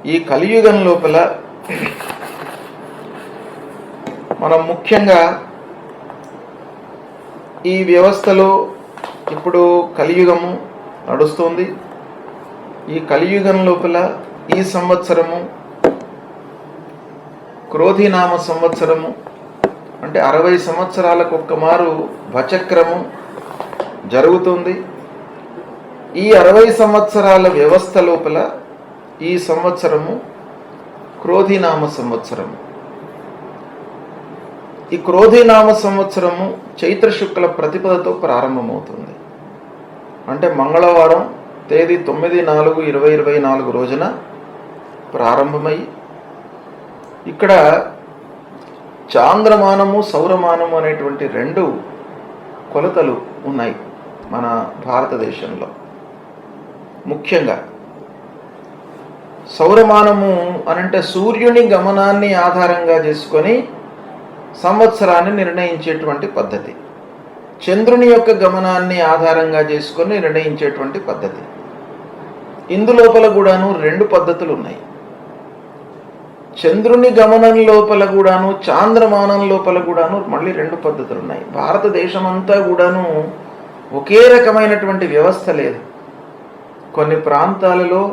ఈ కలియుగం లోపల మనం ముఖ్యంగా ఈ వ్యవస్థలో ఇప్పుడు కలియుగము నడుస్తుంది. ఈ కలియుగం లోపల ఈ సంవత్సరము క్రోధినామ సంవత్సరము, అంటే 60 సంవత్సరాలకు ఒక్క మారు భచక్రము జరుగుతుంది. ఈ 60 సంవత్సరాల వ్యవస్థ లోపల ఈ సంవత్సరము క్రోధినామ సంవత్సరము. ఈ క్రోధినామ సంవత్సరము చైత్ర శుక్ల ప్రతిపదతో ప్రారంభమవుతుంది. అంటే మంగళవారం తేదీ 9/4/2024 రోజున ప్రారంభమై ఇక్కడ చాంద్రమానము సౌరమానము అనేటువంటి 2 కొలతలు ఉన్నాయి మన భారతదేశంలో. ముఖ్యంగా సౌరమానము అనంటే సూర్యుని గమనాన్ని ఆధారంగా చేసుకొని సంవత్సరాన్ని నిర్ణయించేటువంటి పద్ధతి, చంద్రుని యొక్క గమనాన్ని ఆధారంగా చేసుకొని నిర్ణయించేటువంటి పద్ధతి. ఇందులోపల కూడాను 2 పద్ధతులు ఉన్నాయి. చంద్రుని గమనం లోపల కూడాను చాంద్రమానం లోపల కూడాను మళ్ళీ 2 పద్ధతులు ఉన్నాయి. భారతదేశం అంతా కూడాను ఒకే రకమైనటువంటి వ్యవస్థ లేదు. కొన్ని ప్రాంతాలలో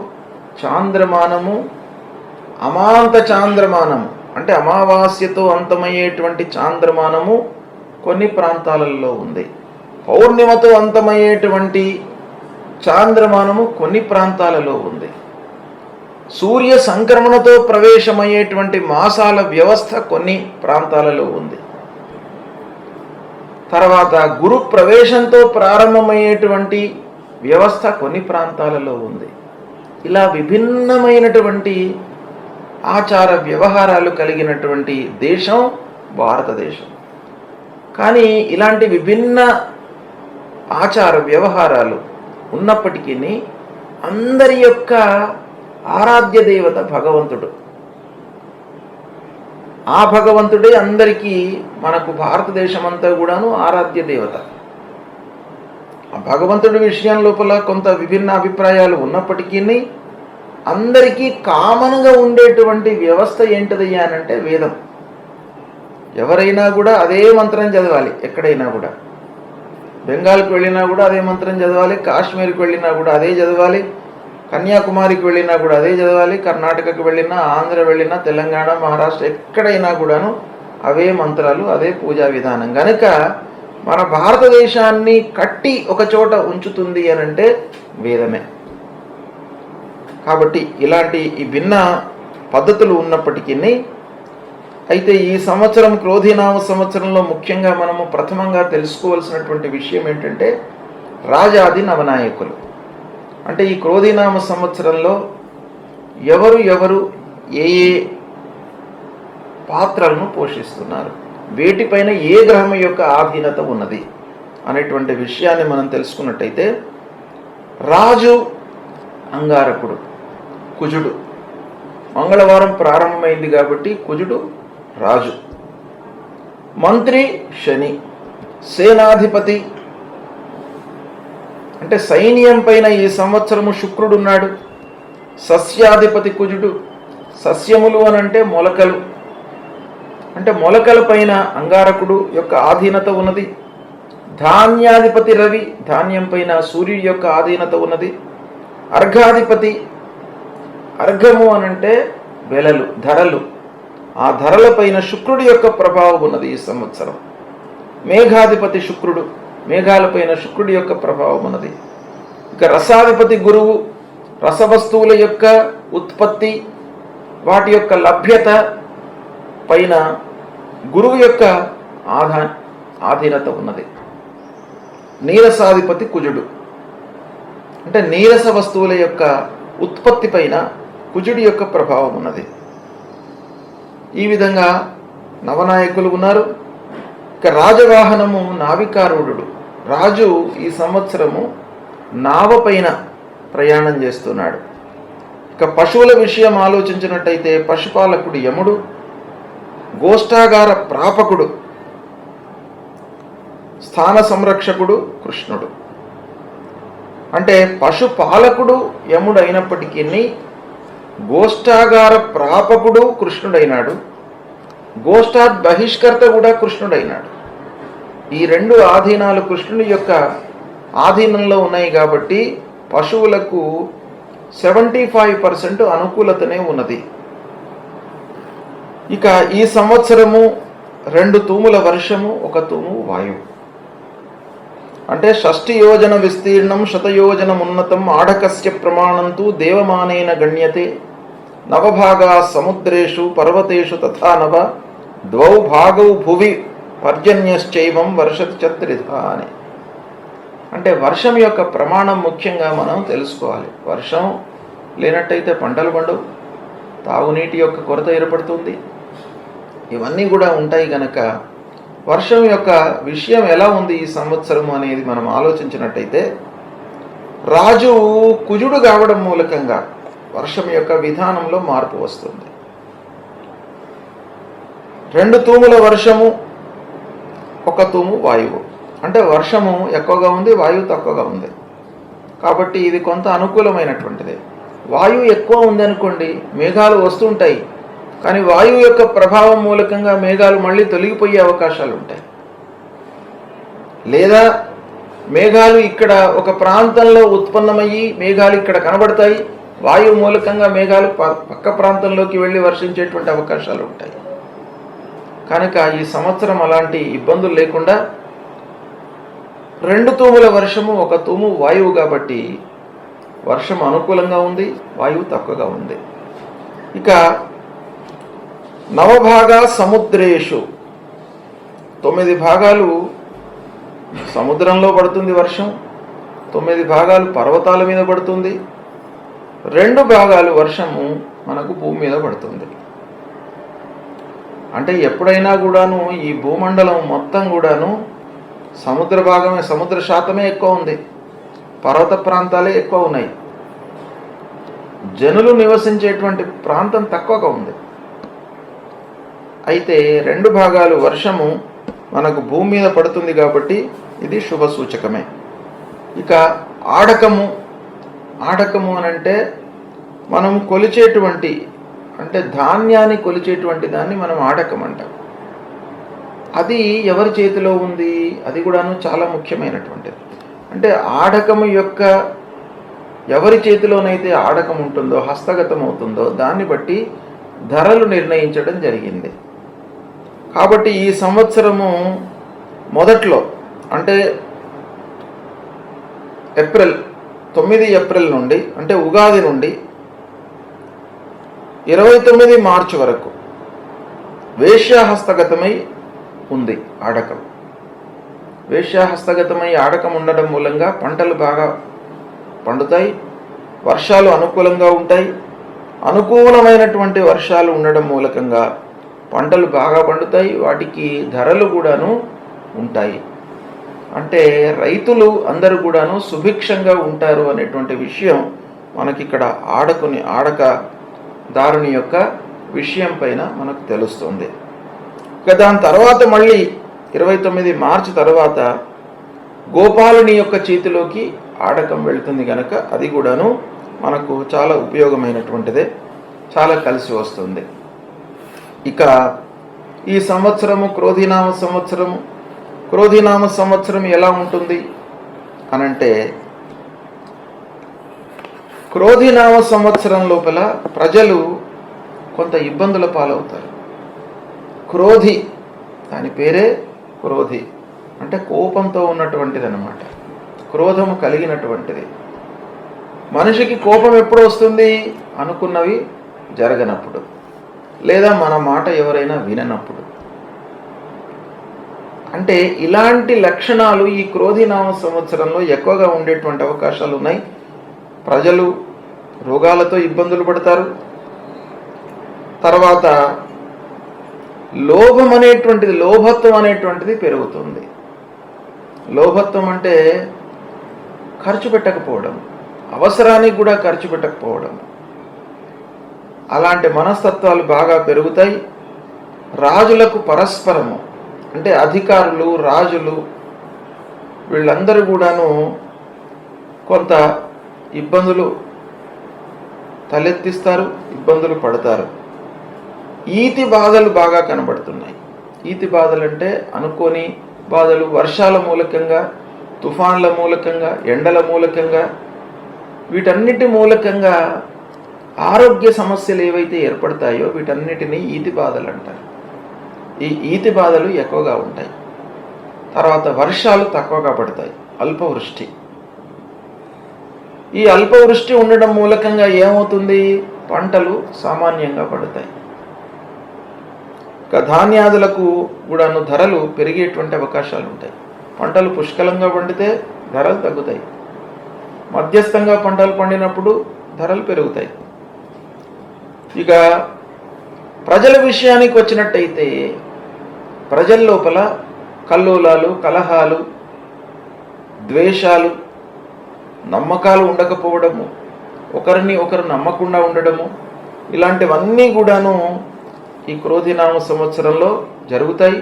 చాంద్రమానము అమాంత చాంద్రమానము అంటే అమావాస్యతో అంతమయ్యేటువంటి చాంద్రమానము కొన్ని ప్రాంతాలలో ఉంది. పౌర్ణిమతో అంతమయ్యేటువంటి చాంద్రమానము కొన్ని ప్రాంతాలలో ఉంది. సూర్య సంక్రమణతో ప్రవేశమయ్యేటువంటి మాసాల వ్యవస్థ కొన్ని ప్రాంతాలలో ఉంది. తర్వాత గురు ప్రవేశంతో ప్రారంభమయ్యేటువంటి వ్యవస్థ కొన్ని ప్రాంతాలలో ఉంది. ఇలా విభిన్నమైనటువంటి ఆచార వ్యవహారాలు కలిగినటువంటి దేశం భారతదేశం. కానీ ఇలాంటి విభిన్న ఆచార వ్యవహారాలు ఉన్నప్పటికీ అందరి యొక్క ఆరాధ్య దేవత భగవంతుడు. ఆ భగవంతుడే అందరికీ మనకు భారతదేశం అంతా కూడాను ఆరాధ్య దేవత. ఆ భగవంతుడి విషయం లోపల కొంత విభిన్న అభిప్రాయాలు ఉన్నప్పటికీ అందరికీ కామన్గా ఉండేటువంటి వ్యవస్థ ఏంటిదయ్యా అనంటే వేదం. ఎవరైనా కూడా అదే మంత్రం చదవాలి. ఎక్కడైనా కూడా బెంగాల్కి వెళ్ళినా కూడా అదే మంత్రం చదవాలి, కాశ్మీర్కి వెళ్ళినా కూడా అదే చదవాలి, కన్యాకుమారికి వెళ్ళినా కూడా అదే చదవాలి, కర్ణాటకకి వెళ్ళినా, ఆంధ్ర వెళ్ళినా, తెలంగాణ, మహారాష్ట్ర ఎక్కడైనా కూడాను అవే మంత్రాలు, అదే పూజా విధానం. కనుక మన భారతదేశాన్ని కట్టి ఒక చోట ఉంచుతుంది అనంటే వేదమే. కాబట్టి ఇలాంటి ఈ భిన్న పద్ధతులు ఉన్నప్పటికీ అయితే ఈ సంవత్సరం క్రోధినామ సంవత్సరంలో ముఖ్యంగా మనము ప్రథమంగా తెలుసుకోవాల్సినటువంటి విషయం ఏంటంటే రాజాది నవనాయకులు. అంటే ఈ క్రోధినామ సంవత్సరంలో ఎవరు ఏ పాత్రలను పోషిస్తున్నారు, వేటిపైన ఏ గ్రహం యొక్క ఆధీనత ఉన్నది అనేటువంటి విషయాన్ని మనం తెలుసుకున్నట్టయితే రాజు అంగారకుడు కుజుడు. మంగళవారం ప్రారంభమైంది కాబట్టి కుజుడు రాజు. మంత్రి శని. సేనాధిపతి అంటే సైన్యం పైన ఈ సంవత్సరము శుక్రుడున్నాడు. సస్యాధిపతి కుజుడు. సస్యములు అనంటే మొలకలు, అంటే మొలకల పైన అంగారకుడు యొక్క ఆధీనత ఉన్నది. ధాన్యాధిపతి రవి. ధాన్యం పైన సూర్యుడి యొక్క ఆధీనత ఉన్నది. అర్ఘాధిపతి. అర్ఘము అనంటే వెలలు, ధరలు. ఆ ధరల పైన శుక్రుడి యొక్క ప్రభావం ఉన్నది ఈ సంవత్సరం. మేఘాధిపతి శుక్రుడు. మేఘాలపైన శుక్రుడి యొక్క ప్రభావం ఉన్నది. ఇక రసాధిపతి గురువు. రసవస్తువుల యొక్క ఉత్పత్తి, వాటి యొక్క లభ్యత పైన గురువు యొక్క ఆధీనత ఉన్నది. నీరసాధిపతి కుజుడు. అంటే నీరస వస్తువుల యొక్క ఉత్పత్తి పైన కుజుడి యొక్క ప్రభావం ఉన్నది. ఈ విధంగా నవనాయకులు ఉన్నారు. ఇక రాజవాహనము నావికారూఢుడు. రాజు ఈ సంవత్సరము నావ పైన ప్రయాణం చేస్తున్నాడు. ఇక పశువుల విషయం ఆలోచించినట్టయితే పశుపాలకుడు యముడు. గోష్ఠాగార ప్రాపకుడు, స్థాన సంరక్షకుడు కృష్ణుడు. అంటే పశుపాలకుడు యముడు అయినప్పటికీ గోష్ఠాగార ప్రాపకుడు కృష్ణుడైనాడు, గోష్ఠాత్ బహిష్కర్త కూడా కృష్ణుడైనాడు. ఈ రెండు ఆధీనాలు కృష్ణుని యొక్క ఆధీనంలో ఉన్నాయి కాబట్టి పశువులకు 75% అనుకూలతనే ఉన్నది. ఇక ఈ సంవత్సరము 2 తూముల వర్షము, 1 తూము వాయువు. అంటే 60 యోజన విస్తీర్ణం 100 యోజనమున్నతం ఆఢకస్య ప్రమాణంతు దేవమానేన గణ్యతే నవభాగా సముద్రేషు పర్వతేషు తథా నవ ద్వౌ భాగౌ భువి పర్జన్యశ్చైవం వర్షతి చత్రిధా అని. అంటే వర్షం యొక్క ప్రమాణం ముఖ్యంగా మనం తెలుసుకోవాలి. వర్షం లేనట్టయితే పంటలు పండవు, తాగునీటి యొక్క కొరత ఏర్పడుతుంది, ఇవన్నీ కూడా ఉంటాయి కనుక వర్షం యొక్క విషయం ఎలా ఉంది ఈ సంవత్సరం అనేది మనం ఆలోచించినట్టయితే, రాజు కుజుడు కావడం మూలకంగా వర్షం యొక్క విధానంలో మార్పు వస్తుంది. 2 తూముల వర్షము, 1 తూము వాయువు. అంటే వర్షము ఎక్కువగా ఉంది, వాయువు తక్కువగా ఉంది. కాబట్టి ఇది కొంత అనుకూలమైనటువంటిది. వాయువు ఎక్కువ ఉందనుకోండి, మేఘాలు వస్తుంటాయి, కానీ వాయువు యొక్క ప్రభావం మూలకంగా మేఘాలు మళ్ళీ తొలగిపోయే అవకాశాలు ఉంటాయి. లేదా మేఘాలు ఇక్కడ ఒక ప్రాంతంలో ఉత్పన్నమయ్యి మేఘాలు ఇక్కడ కనబడతాయి, వాయువు మూలకంగా మేఘాలు పక్క ప్రాంతంలోకి వెళ్ళి వర్షించేటువంటి అవకాశాలు ఉంటాయి. కనుక ఈ సంవత్సరం అలాంటి ఇబ్బందులు లేకుండా 2 తూముల వర్షము, 1 తూము వాయువు కాబట్టి వర్షం అనుకూలంగా ఉంది, వాయువు తక్కువగా ఉంది. ఇక నవభాగా సముద్రేషు, 9 భాగాలు సముద్రంలో పడుతుంది వర్షం, 9 భాగాలు పర్వతాల మీద పడుతుంది, 2 భాగాలు వర్షము మనకు భూమి మీద పడుతుంది. అంటే ఎప్పుడైనా కూడాను ఈ భూమండలం మొత్తం కూడాను సముద్ర భాగమే, సముద్ర శాతమే ఎక్కువ ఉంది, పర్వత ప్రాంతాలే ఎక్కువ ఉన్నాయి, జనులు నివసించేటువంటి ప్రాంతం తక్కువగా ఉంది. అయితే 2 భాగాలు వర్షము మనకు భూమి మీద పడుతుంది కాబట్టి ఇది శుభ సూచకమే. ఇక ఆడకము, ఆడకము అనంటే మనం కొలిచేటువంటి, అంటే ధాన్యాన్ని కొలిచేటువంటి దాన్ని మనం ఆడకం అంటాం. అది ఎవరి చేతిలో ఉంది, అది కూడాను చాలా ముఖ్యమైనటువంటిది. అంటే ఆడకము యొక్క ఎవరి చేతిలోనైతే ఆడకం ఉంటుందో, హస్తగతం అవుతుందో దాన్ని బట్టి ధరలు నిర్ణయించడం జరిగింది. కాబట్టి ఈ సంవత్సరము మొదట్లో, అంటే 9 ఏప్రిల్ నుండి, అంటే ఉగాది నుండి 29 మార్చి వరకు వేశ్యాహస్తగతమై ఉంది ఆడకం. వేశ్యాహస్తగతమై ఆడకం ఉండడం మూలంగా పంటలు బాగా పండుతాయి, వర్షాలు అనుకూలంగా ఉంటాయి. అనుకూలమైనటువంటి వర్షాలు ఉండడం మూలకంగా పంటలు బాగా పండుతాయి, వాటికి ధరలు కూడాను ఉంటాయి. అంటే రైతులు అందరూ కూడాను సుభిక్షంగా ఉంటారు అనేటువంటి విషయం మనకిక్కడ ఆడకదారుని యొక్క విషయం పైన మనకు తెలుస్తుంది. ఇక దాని తర్వాత మళ్ళీ 29 మార్చి తర్వాత గోపాలుని యొక్క చేతిలోకి ఆడకం వెళుతుంది కనుక అది కూడాను మనకు చాలా ఉపయోగమైనటువంటిదే, చాలా కలిసి వస్తుంది. ఇక ఈ సంవత్సరము క్రోధినామ సంవత్సరము. క్రోధినామ సంవత్సరం ఎలా ఉంటుంది అనంటే, క్రోధినామ సంవత్సరం లోపల ప్రజలు కొంత ఇబ్బందుల పాలవుతారు. క్రోధి, దాని పేరే క్రోధి, అంటే కోపంతో ఉన్నటువంటిది అన్నమాట, క్రోధము కలిగినటువంటిది. మనిషికి కోపం ఎప్పుడు వస్తుంది? అనుకున్నవి జరగనప్పుడు, లేదా మన మాట ఎవరైనా విననప్పుడు. అంటే ఇలాంటి లక్షణాలు ఈ క్రోధినామ సంవత్సరంలో ఎక్కువగా ఉండేటువంటి అవకాశాలు ఉన్నాయి. ప్రజలు రోగాలతో ఇబ్బందులు పడతారు. తర్వాత లోభత్వం అనేటువంటిది పెరుగుతుంది. లోభత్వం అంటే ఖర్చు పెట్టకపోవడం, అవసరానికి కూడా ఖర్చు పెట్టకపోవడం, అలాంటి మనస్తత్వాలు బాగా పెరుగుతాయి. రాజులకు పరస్పరము, అంటే అధికారులు, రాజులు, వీళ్ళందరూ కూడాను కొంత ఇబ్బందులు తలెత్తిస్తారు, ఇబ్బందులు పడతారు. ఈతి బాధలు బాగా కనబడుతున్నాయి. ఈతి బాధలు అంటే అనుకోని బాధలు, వర్షాల మూలకంగా, తుఫాన్ల మూలకంగా, ఎండల మూలకంగా, వీటన్నిటి మూలకంగా ఆరోగ్య సమస్యలు ఏవైతే ఏర్పడతాయో వీటన్నిటినీ ఈతి బాధలు అంటారు. ఈ ఈతి బాధలు ఎక్కువగా ఉంటాయి. తర్వాత వర్షాలు తక్కువగా పడతాయి, అల్పవృష్టి. ఈ అల్పవృష్టి ఉండడం మూలకంగా ఏమవుతుంది? పంటలు సామాన్యంగా పడతాయి. ఇక ధాన్యాదులకు కూడాను ధరలు పెరిగేటువంటి అవకాశాలు ఉంటాయి. పంటలు పుష్కలంగా పండితే ధరలు తగ్గుతాయి, మధ్యస్థంగా పంటలు పండినప్పుడు ధరలు పెరుగుతాయి. ఇక ప్రజల విషయానికి వచ్చినట్టయితే ప్రజల లోపల కల్లోలాలు, కలహాలు, ద్వేషాలు, నమ్మకాలు ఉండకపోవడము, ఒకరిని ఒకరు నమ్మకుండా ఉండడము, ఇలాంటివన్నీ కూడాను ఈ క్రోధినామ సంవత్సరంలో జరుగుతాయి.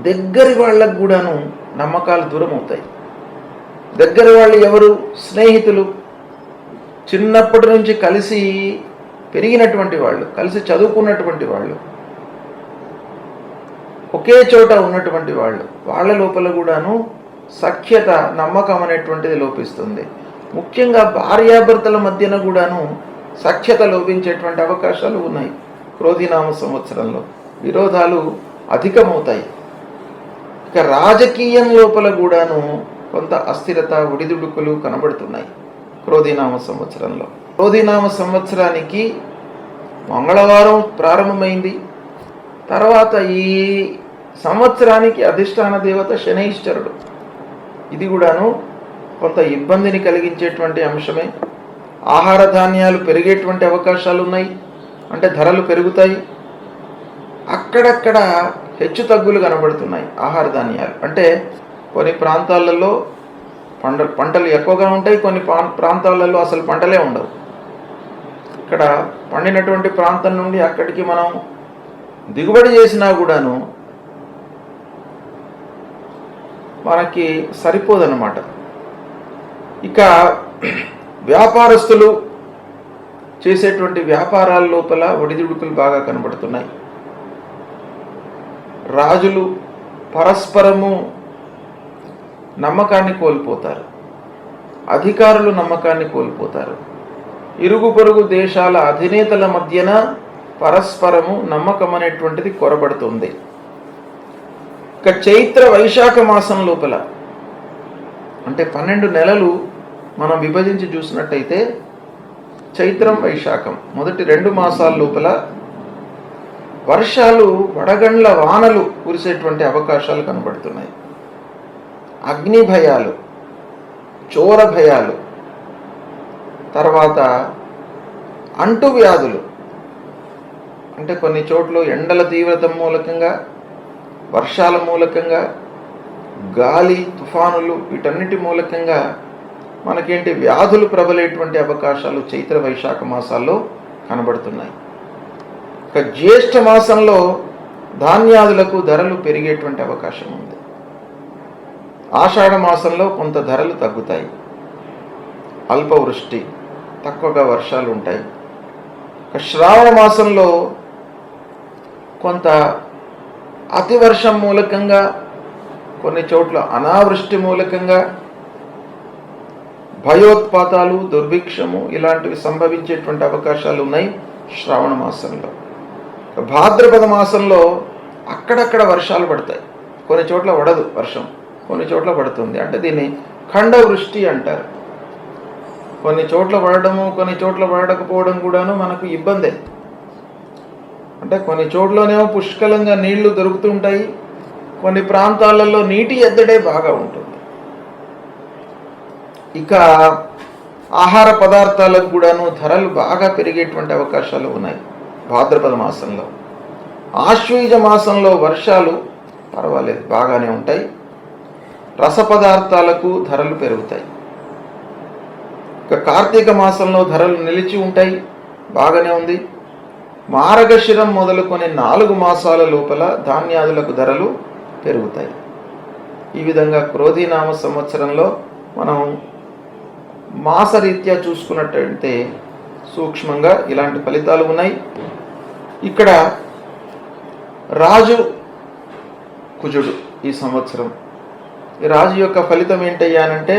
దగ్గరి వాళ్ళకు కూడాను నమ్మకాలు దూరం అవుతాయి. దగ్గరి వాళ్ళు ఎవరు? స్నేహితులు, చిన్నప్పటి నుంచి కలిసి పెరిగినటువంటి వాళ్ళు, కలిసి చదువుకున్నటువంటి వాళ్ళు, ఒకే చోట ఉన్నటువంటి వాళ్ళు, వాళ్ళ లోపల కూడాను సఖ్యత, నమ్మకం అనేటువంటిది లోపిస్తుంది. ముఖ్యంగా భార్యాభర్తల మధ్యన కూడాను సఖ్యత లోపించేటువంటి అవకాశాలు ఉన్నాయి. క్రోధినామ సంవత్సరంలో విరోధాలు అధికమవుతాయి. ఇక రాజకీయం లోపల కూడాను కొంత అస్థిరత, ఒడిదుడుకులు కనబడుతున్నాయి క్రోధినామ సంవత్సరంలో. క్రోధినామ సంవత్సరానికి మంగళవారం ప్రారంభమైంది. తర్వాత ఈ సంవత్సరానికి అధిష్టాన దేవత శనైశ్వరుడు. ఇది కూడాను కొంత ఇబ్బందిని కలిగించేటువంటి అంశమే. ఆహార ధాన్యాలు పెరిగేటువంటి అవకాశాలు ఉన్నాయి, అంటే ధరలు పెరుగుతాయి. అక్కడక్కడ హెచ్చు తగ్గులు కనబడుతున్నాయి. ఆహార ధాన్యాలు అంటే కొన్ని ప్రాంతాలలో పంటలు ఎక్కువగా ఉంటాయి, కొన్ని ప్రాంతాలలో అసలు పంటలే ఉండవు. ఇక్కడ పండినటువంటి ప్రాంతం నుండి అక్కడికి మనం దిగుబడి చేసినా కూడాను మనకి సరిపోదన్నమాట. ఇక వ్యాపారస్తులు చేసేటువంటి వ్యాపారాల లోపల ఒడిదుడుకులు బాగా కనబడుతున్నాయి. రాజులు పరస్పరము నమ్మకాన్ని కోల్పోతారు, అధికారులు నమ్మకాన్ని కోల్పోతారు. ఇరుగు పొరుగు దేశాల అధినేతల మధ్యన పరస్పరము నమ్మకం అనేటువంటిది కొరబడుతుంది. ఇక చైత్ర వైశాఖ మాసం లోపల, అంటే 12 నెలలు మనం విభజించి చూసినట్టయితే చైత్రం, వైశాఖం మొదటి 2 మాసాల లోపల వర్షాలు, వడగండ్ల వానలు కురిసేటువంటి అవకాశాలు కనబడుతున్నాయి. అగ్ని భయాలు, చోర భయాలు, తర్వాత అంటువ్యాధులు, అంటే కొన్ని చోట్ల ఎండల తీవ్రత మూలకంగా, వర్షాల మూలకంగా, గాలి, తుఫానులు, వీటన్నిటి మూలకంగా మనకేంటి వ్యాధులు ప్రబలేటువంటి అవకాశాలు చైత్ర వైశాఖ మాసాల్లో కనబడుతున్నాయి. ఇక జ్యేష్ఠ మాసంలో ధాన్యాదులకు ధరలు పెరిగేటువంటి అవకాశం ఉంది. ఆషాఢ మాసంలో కొంత ధరలు తగ్గుతాయి, అల్పవృష్టి, తక్కువగా వర్షాలు ఉంటాయి. ఇక శ్రావణ మాసంలో కొంత అతివర్షం మూలకంగా, కొన్ని చోట్ల అనావృష్టి మూలకంగా భయోత్పాతాలు, దుర్భిక్షము ఇలాంటివి సంభవించేటువంటి అవకాశాలు ఉన్నాయి శ్రావణ మాసంలో. భాద్రపద మాసంలో అక్కడక్కడ వర్షాలు పడతాయి. కొన్ని చోట్ల పడదు వర్షం, కొన్ని చోట్ల పడుతుంది. అంటే దీన్ని ఖండవృష్టి అంటారు. కొన్ని చోట్ల పడడము, కొన్ని చోట్ల పడకపోవడం కూడాను మనకు ఇబ్బందే. అంటే కొన్ని చోట్లనేమో పుష్కలంగా నీళ్లు దొరుకుతుంటాయి, కొన్ని ప్రాంతాలలో నీటి ఎద్దడే బాగా ఉంటుంది. ఇక ఆహార పదార్థాలకు కూడాను ధరలు బాగా పెరిగేటువంటి అవకాశాలు ఉన్నాయి భాద్రపద మాసంలో. ఆశ్వీజ మాసంలో వర్షాలు పర్వాలేదు, బాగానే ఉంటాయి. రస పదార్థాలకు ధరలు పెరుగుతాయి. ఇక కార్తీక మాసంలో ధరలు నిలిచి ఉంటాయి, బాగానే ఉంది. మార్గశిరం మొదలుకొని 4 మాసాల లోపల ధాన్యాదులకు ధరలు పెరుగుతాయి. ఈ విధంగా క్రోధినామ సంవత్సరంలో మనం మాసరీత్యా చూసుకున్నట్టయితే సూక్ష్మంగా ఇలాంటి ఫలితాలు ఉన్నాయి. ఇక్కడ రాజు కుజుడు ఈ సంవత్సరం. ఈ రాజు యొక్క ఫలితం ఏంటయ్యానంటే,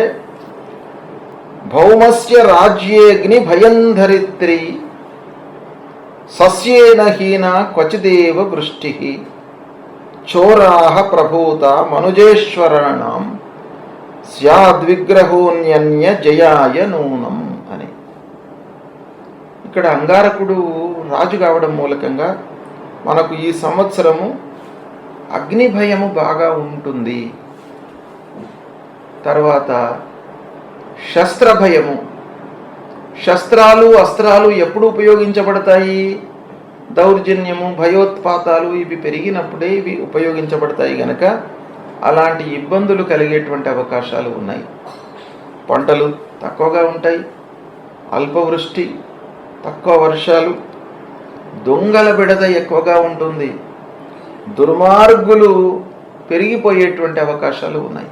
భౌమస్య రాజ్యేగ్ని భయంధరిత్రి సస్యేన హీన క్వచిదేవ వృష్టి చోరాహ ప్రభూత మనుజేశ్వరాణం స్యాద్విగ్రహోన్యన్య జయాయ నూనం అని. ఇక్కడ అంగారకుడు రాజు కావడం మూలకంగా మనకు ఈ సంవత్సరము అగ్ని భయము బాగా ఉంటుంది. తర్వాత శస్త్ర భయము, శస్త్రాలు అస్త్రాలు ఎప్పుడు ఉపయోగించబడతాయి? దౌర్జన్యము, భయోత్పాతాలు ఇవి పెరిగినప్పుడే ఇవి ఉపయోగించబడతాయి గనక అలాంటి ఇబ్బందులు కలిగేటువంటి అవకాశాలు ఉన్నాయి. పంటలు తక్కువగా ఉంటాయి, అల్పవృష్టి, తక్కువ వర్షాలు, దొంగల బిడద ఎక్కువగా ఉంటుంది, దుర్మార్గులు పెరిగిపోయేటువంటి అవకాశాలు ఉన్నాయి.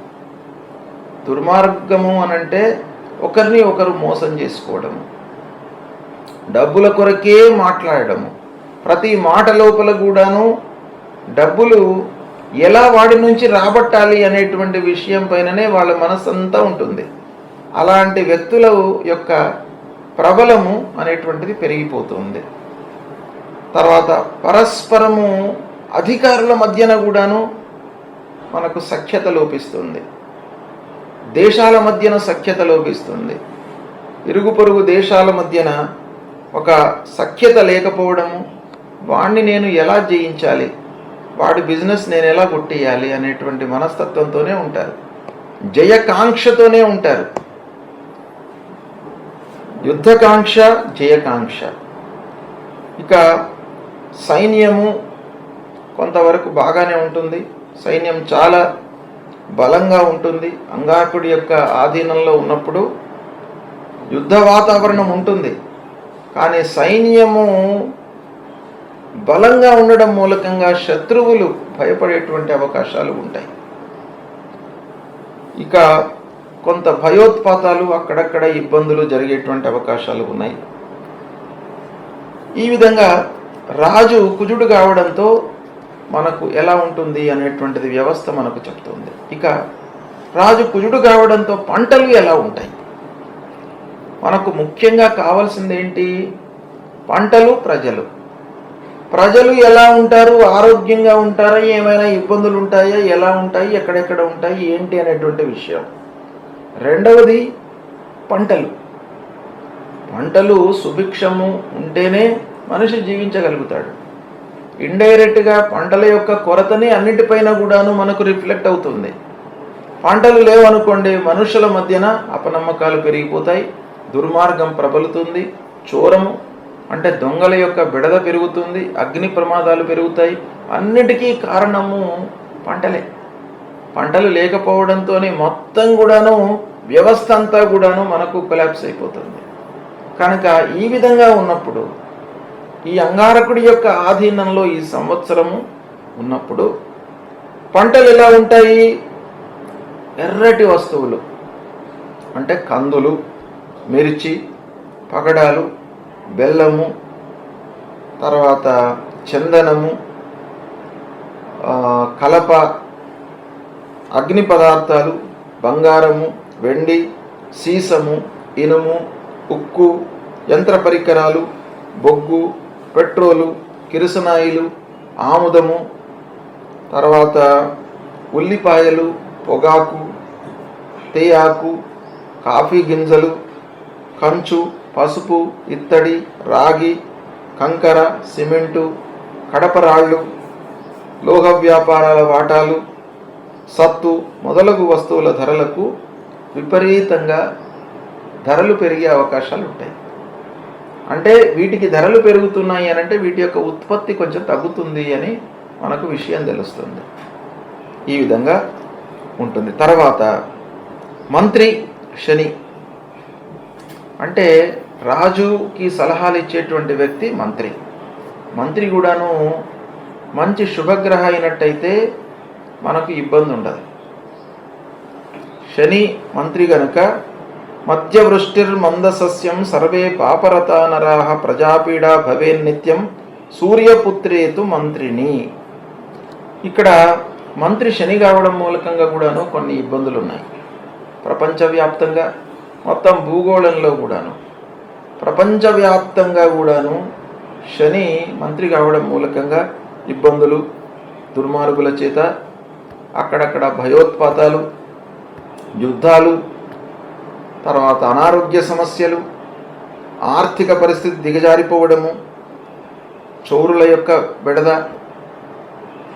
దుర్మార్గము అనంటే ఒకరిని ఒకరు మోసం చేసుకోవడము, డబ్బుల కొరకే మాట్లాడము, ప్రతి మాట లోపల కూడాను డబ్బులు ఎలా వాడి నుంచి రాబట్టాలి అనేటువంటి విషయం పైననే వాళ్ళ మనస్సంతా ఉంటుంది. అలాంటి వ్యక్తుల యొక్క ప్రబలము అనేటువంటిది పెరిగిపోతుంది. తర్వాత పరస్పరము అధికారుల మధ్యన కూడాను మనకు సఖ్యత లోపిస్తుంది, దేశాల మధ్యన సఖ్యత లోపిస్తుంది. ఇరుగు పొరుగు దేశాల మధ్యన ఒక సఖ్యత లేకపోవడము, వాడిని నేను ఎలా జయించాలి, వాడి బిజినెస్ నేను ఎలా కొట్టేయాలి అనేటువంటి మనస్తత్వంతోనే ఉంటారు, జయకాంక్షతోనే ఉంటారు. యుద్ధకాంక్ష, జయకాంక్ష. ఇక సైన్యము కొంతవరకు బాగానే ఉంటుంది, సైన్యం చాలా బలంగా ఉంటుంది. అంగారకుడి యొక్క ఆధీనంలో ఉన్నప్పుడు యుద్ధ వాతావరణం ఉంటుంది, కానీ సైన్యము బలంగా ఉండడం మూలకంగా శత్రువులు భయపడేటువంటి అవకాశాలు ఉంటాయి. ఇక కొంత భయోత్పాతాలు, అక్కడక్కడ ఇబ్బందులు జరిగేటువంటి అవకాశాలు ఉన్నాయి. ఈ విధంగా రాజు కుజుడు కావడంతో మనకు ఎలా ఉంటుంది అనేటువంటిది వ్యవస్థ మనకు చెప్తుంది. ఇక రాజు కుజుడు కావడంతో పంటలు ఎలా ఉంటాయి? మనకు ముఖ్యంగా కావాల్సింది ఏంటి? పంటలు, ప్రజలు. ప్రజలు ఎలా ఉంటారు? ఆరోగ్యంగా ఉంటారా? ఏమైనా ఇబ్బందులు ఉంటాయా? ఎలా ఉంటాయి? ఎక్కడెక్కడ ఉంటాయి? ఏంటి అనేటువంటి విషయం. రెండవది పంటలు. పంటలు సుభిక్షము ఉంటేనే మనిషి జీవించగలుగుతాడు. ఇండైరెక్ట్గా పంటల యొక్క కొరతని అన్నిటిపైన కూడాను మనకు రిఫ్లెక్ట్ అవుతుంది. పంటలు లేవనుకోండి, మనుషుల మధ్యన అపనమ్మకాలు పెరిగిపోతాయి, దుర్మార్గం ప్రబలుతుంది, చోరము అంటే దొంగల యొక్క బిడద పెరుగుతుంది, అగ్ని ప్రమాదాలు పెరుగుతాయి. అన్నిటికీ కారణము పంటలే. పంటలు లేకపోవడంతోనే మొత్తం కూడాను వ్యవస్థ అంతా కూడాను మనకు కొలాప్స్ అయిపోతుంది. కనుక ఈ విధంగా ఉన్నప్పుడు, ఈ అంగారకుడి యొక్క ఆధీనంలో ఈ సంవత్సరము ఉన్నప్పుడు పంటలు ఎలా ఉంటాయి? ఎర్రటి వస్తువులు అంటే కందులు, మిర్చి, పగడాలు, బెల్లము, తర్వాత చందనము, కలప, అగ్ని పదార్థాలు, బంగారము, వెండి, సీసము, ఇనుము, ఉక్కు, యంత్ర పరికరాలు, బొగ్గు, పెట్రోలు, కిరసనాయిలు, ఆముదము, తర్వాత ఉల్లిపాయలు, పొగాకు, తేయాకు, కాఫీ గింజలు, కంచు, పసుపు, ఇత్తడి, రాగి, కంకర, సిమెంటు, కడపరాళ్ళు, లోహ వ్యాపారాల వాటాలు, సత్తు మొదలగు వస్తువుల ధరలకు విపరీతంగా ధరలు పెరిగే అవకాశాలు ఉంటాయి. అంటే వీటికి ధరలు పెరుగుతున్నాయి అని అంటే వీటి యొక్క ఉత్పత్తి కొంచెం తగ్గుతుంది అని మనకు విషయం తెలుస్తుంది. ఈ విధంగా ఉంటుంది. తర్వాత మంత్రి శని అంటే రాజుకి సలహాలు ఇచ్చేటువంటి వ్యక్తి మంత్రి. మంత్రి కూడాను మంచి శుభగ్రహ అయినట్టయితే మనకు ఇబ్బంది ఉండదు. శని మంత్రి గనుక మధ్యవృష్టిర్మందసస్యం సర్వే పాపరతా నరాః ప్రజాపీడా భవేన్నిత్యం సూర్యపుత్రేతు మంత్రిని. ఇక్కడ మంత్రి శని కావడం మూలకంగా కూడాను కొన్ని ఇబ్బందులు ఉన్నాయి. ప్రపంచవ్యాప్తంగా మొత్తం భూగోళంలో కూడాను ప్రపంచవ్యాప్తంగా కూడాను శని మంత్రి కావడం మూలకంగా ఇబ్బందులు, దుర్మార్గుల చేత అక్కడక్కడ భయోత్పాతాలు, యుద్ధాలు, తర్వాత అనారోగ్య సమస్యలు, ఆర్థిక పరిస్థితి దిగజారిపోవడము, చోరుల యొక్క బెడద,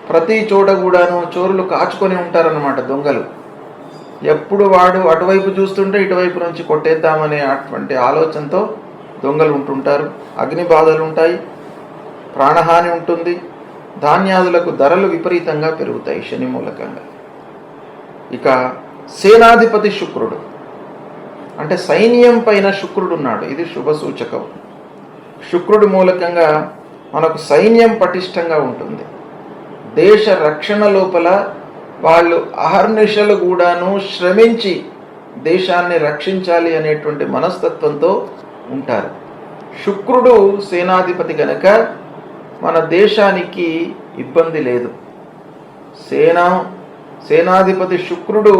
ప్రతి చోట కూడాను చోరులు కాచుకొని ఉంటారన్నమాట. దొంగలు ఎప్పుడు వాడు అటువైపు చూస్తుంటే ఇటువైపు నుంచి కొట్టేద్దామనే అటువంటి ఆలోచనతో దొంగలు ఉంటుంటారు. అగ్ని బాధలు ఉంటాయి, ప్రాణహాని ఉంటుంది, ధాన్యాదులకు ధరలు విపరీతంగా పెరుగుతాయి శని మూలకంగా. ఇక సేనాధిపతి శుక్రుడు, అంటే సైన్యం పైన శుక్రుడు ఉన్నాడు. ఇది శుభ సూచకం. శుక్రుడి మూలకంగా మనకు సైన్యం పటిష్టంగా ఉంటుంది. దేశ రక్షణ లోపల వాళ్ళు అహర్నిశలు కూడాను శ్రమించి దేశాన్ని రక్షించాలి అనేటువంటి మనస్తత్వంతో ఉంటారు. శుక్రుడు సేనాధిపతి గనక మన దేశానికి ఇబ్బంది లేదు. సేనాధిపతి శుక్రుడు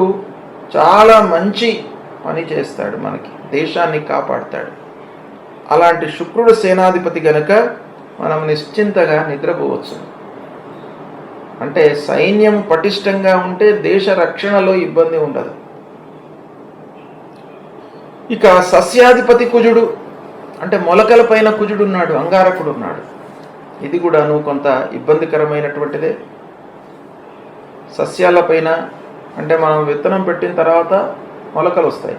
చాలా మంచి పని చేస్తాడు, మనకి దేశాన్ని కాపాడుతాడు. అలాంటి శుక్రుడు సేనాధిపతి గనక మనం నిశ్చింతగా నిద్రపోవచ్చు. అంటే సైన్యం పటిష్టంగా ఉంటే దేశ రక్షణలో ఇబ్బంది ఉండదు. ఇక సస్యాధిపతి కుజుడు, అంటే మొలకల పైన కుజుడు ఉన్నాడు, అంగారకుడు ఉన్నాడు. ఇది కూడాను కొంత ఇబ్బందికరమైనటువంటిదే. సస్యాలపైన అంటే మనం విత్తనం పెట్టిన తర్వాత మొలకలు వస్తాయి.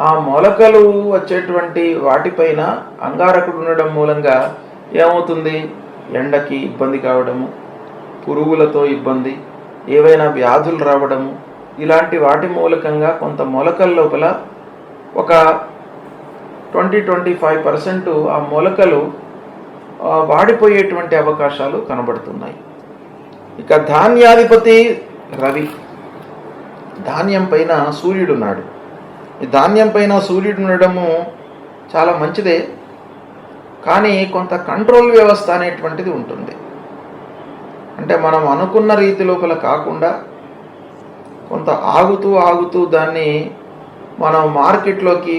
ఆ మొలకలు వచ్చేటువంటి వాటిపైన అంగారకుడు ఉండడం మూలంగా ఏమవుతుంది? ఎండకి ఇబ్బంది కావడము, పురుగులతో ఇబ్బంది, ఏవైనా వ్యాధులు రావడము, ఇలాంటి వాటి మూలకంగా కొంత మొలకల లోపల ఒక 20-25% ఆ మొలకలు వాడిపోయేటువంటి అవకాశాలు కనబడుతున్నాయి. ఇక ధాన్యాధిపతి రవి, ధాన్యం పైన సూర్యుడు ఉన్నాడు. ఈ ధాన్యం పైన సూర్యుడు ఉండడము చాలా మంచిదే, కానీ కొంత కంట్రోల్ వ్యవస్థ అనేటువంటిది ఉంటుంది. అంటే మనం అనుకున్న రీతి లోపల కాకుండా కొంత ఆగుతూ దాన్ని మనం మార్కెట్లోకి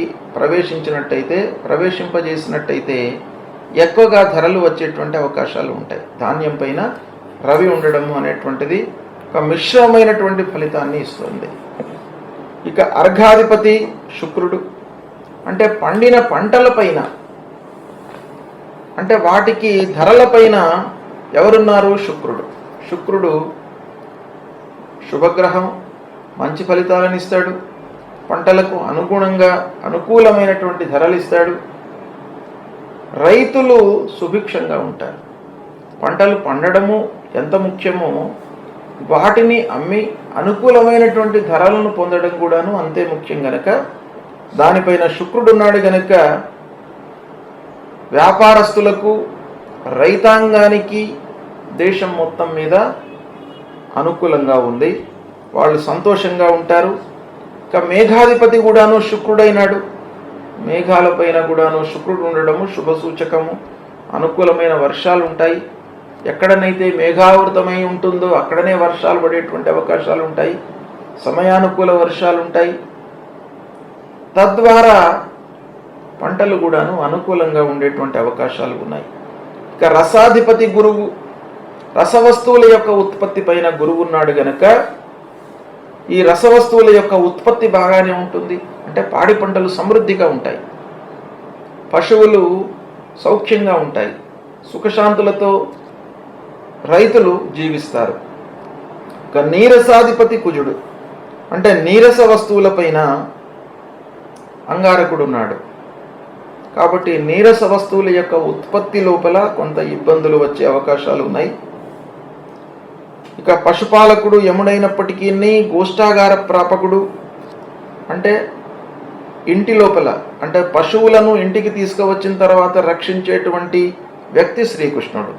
ప్రవేశింపజేసినట్టయితే ఎక్కువగా ధరలు వచ్చేటువంటి అవకాశాలు ఉంటాయి. ధాన్యం పైన రవి ఉండడము అనేటువంటిది ఒక మిశ్రమైనటువంటి ఫలితాన్ని ఇస్తుంది. ఇక అర్ఘాధిపతి శుక్రుడు, అంటే పండిన పంటలపైన, అంటే వాటికి ధరలపైన ఎవరున్నారు? శుక్రుడు శుభగ్రహం, మంచి ఫలితాలను ఇస్తాడు. పంటలకు అనుకూలమైనటువంటి ధరలు ఇస్తాడు. రైతులు సుభిక్షంగా ఉంటారు. పంటలు పండడము ఎంత ముఖ్యమో వాటిని అమ్మి అనుకూలమైనటువంటి ధరలను పొందడం కూడాను అంతే ముఖ్యం గనక దానిపైన శుక్రుడు ఉన్నాడు గనక వ్యాపారస్తులకు, రైతాంగానికి, దేశం మొత్తం మీద అనుకూలంగా ఉంది. వాళ్ళు సంతోషంగా ఉంటారు. ఇక మేఘాధిపతి కూడాను శుక్రుడైనాడు. మేఘాలపైన కూడాను శుక్రుడు ఉండడము శుభ సూచకము. అనుకూలమైన వర్షాలు ఉంటాయి. ఎక్కడనైతే మేఘావృతమై ఉంటుందో అక్కడనే వర్షాలు పడేటువంటి అవకాశాలు ఉంటాయి. సమయానుకూల వర్షాలు ఉంటాయి. తద్వారా పంటలు కూడాను అనుకూలంగా ఉండేటువంటి అవకాశాలు ఉన్నాయి. ఇక రసాధిపతి గురువు, రసవస్తువుల యొక్క ఉత్పత్తి పైన గురువు ఉన్నాడు గనక ఈ రసవస్తువుల యొక్క ఉత్పత్తి బాగానే ఉంటుంది. అంటే పాడి పంటలు సమృద్ధిగా ఉంటాయి, పశువులు సౌఖ్యంగా ఉంటాయి, సుఖశాంతులతో రైతులు జీవిస్తారు. ఇక నీరసాధిపతి కుజుడు, అంటే నీరస వస్తువులపైన అంగారకుడు ఉన్నాడు. కాబట్టి నీరస వస్తువుల యొక్క ఉత్పత్తి లోపల కొంత ఇబ్బందులు వచ్చే అవకాశాలు ఉన్నాయి. ఇక పశుపాలకుడు యముడైనప్పటికీ గోష్ఠాగార ప్రాపకుడు, అంటే ఇంటి లోపల, అంటే పశువులను ఇంటికి తీసుకువచ్చిన తర్వాత రక్షించేటువంటి వ్యక్తి శ్రీకృష్ణుడు.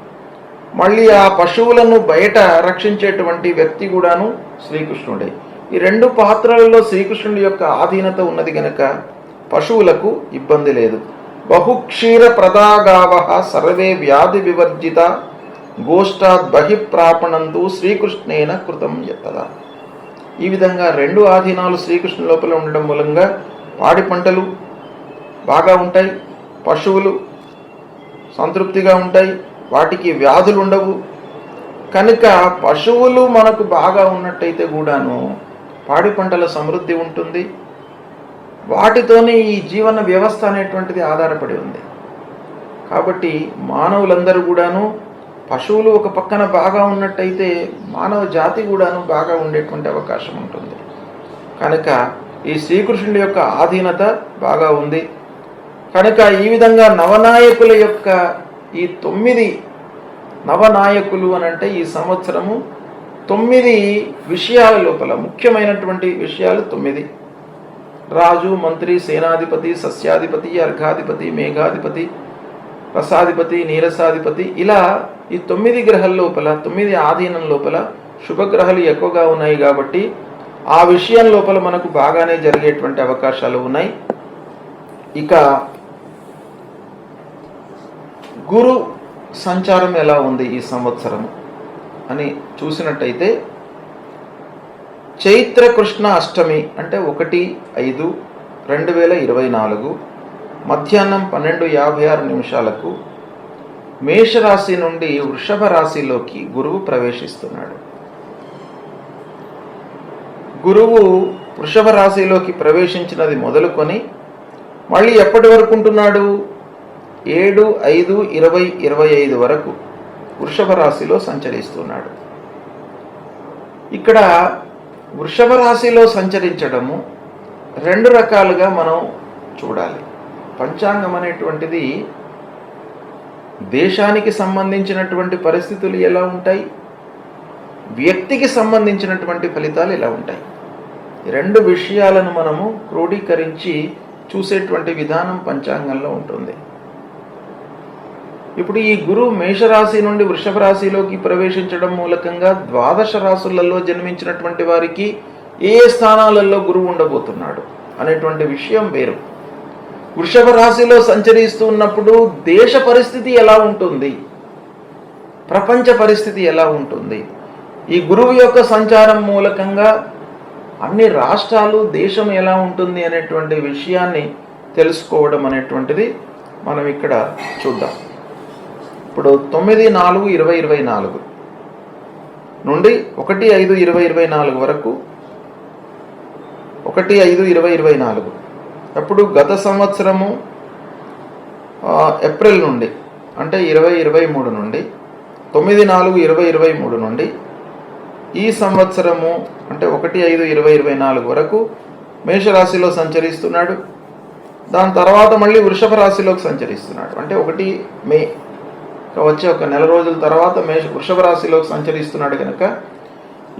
మళ్ళీ ఆ పశువులను బయట రక్షించేటువంటి వ్యక్తి కూడాను శ్రీకృష్ణుడే. ఈ రెండు పాత్రలలో శ్రీకృష్ణుడి యొక్క ఆధీనత ఉన్నది గనక పశువులకు ఇబ్బంది లేదు. బహుక్షీర ప్రదాగావ సర్వే వ్యాధి వివర్జిత గోష్ఠాత్ బహిప్రాపణంతు శ్రీకృష్ణేన కృతం యత్తదా. ఈ విధంగా రెండు ఆధీనాలు శ్రీకృష్ణు లోపల ఉండడం మూలంగా పాడి పంటలు బాగా ఉంటాయి, పశువులు సంతృప్తిగా ఉంటాయి, వాటికి వ్యాధులు ఉండవు. కనుక పశువులు మనకు బాగా ఉన్నట్టయితే కూడాను పాడి పంటల సమృద్ధి ఉంటుంది. వాటితోనే ఈ జీవన వ్యవస్థ అనేటువంటిది ఆధారపడి ఉంది. కాబట్టి మానవులందరూ కూడాను పశువులు ఒక పక్కన బాగా ఉన్నట్టయితే మానవ జాతి కూడాను బాగా ఉండేటువంటి అవకాశం ఉంటుంది. కనుక ఈ శ్రీకృష్ణుడి యొక్క ఆధీనత బాగా ఉంది. కనుక ఈ విధంగా నవనాయకుల యొక్క ఈ 9 నవనాయకులు అనంటే ఈ సంవత్సరము 9 విషయాల లోపల ముఖ్యమైనటువంటి విషయాలు 9. రాజు, మంత్రి, సేనాధిపతి, సస్యాధిపతి, అర్ఘాధిపతి, మేఘాధిపతి, రసాధిపతి, నీరసాధిపతి, ఇలా ఈ 9 గ్రహాల లోపల 9 ఆధీనం లోపల శుభగ్రహాలు ఎక్కువగా ఉన్నాయి. కాబట్టి ఆ విషయం లోపల మనకు బాగానే జరిగేటువంటి అవకాశాలు ఉన్నాయి. ఇక గురు సంచారం ఎలా ఉంది ఈ సంవత్సరం అని చూసినట్టయితే చైత్ర కృష్ణ అష్టమి అంటే 1/5/2024 మధ్యాహ్నం 12:56 మేషరాశి నుండి వృషభ రాశిలోకి గురువు ప్రవేశిస్తున్నాడు. గురువు వృషభ రాశిలోకి ప్రవేశించినది మొదలుకొని మళ్ళీ ఎప్పటి వరకు ఉంటున్నాడు? 7/5/2025 వరకు వృషభ రాశిలో సంచరిస్తున్నాడు. ఇక్కడ వృషభ రాశిలో సంచరించడము 2 రకాలుగా మనం చూడాలి. పంచాంగం అనేటువంటిది దేశానికి సంబంధించినటువంటి పరిస్థితులు ఎలా ఉంటాయి, వ్యక్తికి సంబంధించినటువంటి ఫలితాలు ఎలా ఉంటాయి, 2 విషయాలను మనము క్రోడీకరించి చూసేటువంటి విధానం పంచాంగంలో ఉంటుంది. ఇప్పుడు ఈ గురువు మేషరాశి నుండి వృషభ రాశిలోకి ప్రవేశించడం మూలకంగా 12 రాశులలో జన్మించినటువంటి వారికి ఏ స్థానాలలో గురువు ఉండబోతున్నాడు అనేటువంటి విషయం వేరు. వృషభ రాశిలో సంచరిస్తూ ఉన్నప్పుడు దేశ పరిస్థితి ఎలా ఉంటుంది, ప్రపంచ పరిస్థితి ఎలా ఉంటుంది, ఈ గురువు యొక్క సంచారం మూలకంగా అన్ని రాష్ట్రాలు, దేశం ఎలా ఉంటుంది అనేటువంటి విషయాన్ని తెలుసుకోవడం అనేటువంటిది మనం ఇక్కడ చూద్దాం. ఇప్పుడు 9/4/2024 నుండి 1/5/2024 వరకు 1/5/2024 అప్పుడు గత సంవత్సరము ఏప్రిల్ నుండి అంటే 2023 నుండి 9/4/2023 నుండి ఈ సంవత్సరము అంటే 1/5/2024 వరకు మేషరాశిలో సంచరిస్తున్నాడు. దాని తర్వాత మళ్ళీ వృషభ రాశిలోకి సంచరిస్తున్నాడు. అంటే 1 మే వచ్చే ఒక నెల రోజుల తర్వాత వృషభ రాశిలోకి సంచరిస్తున్నాడు. కనుక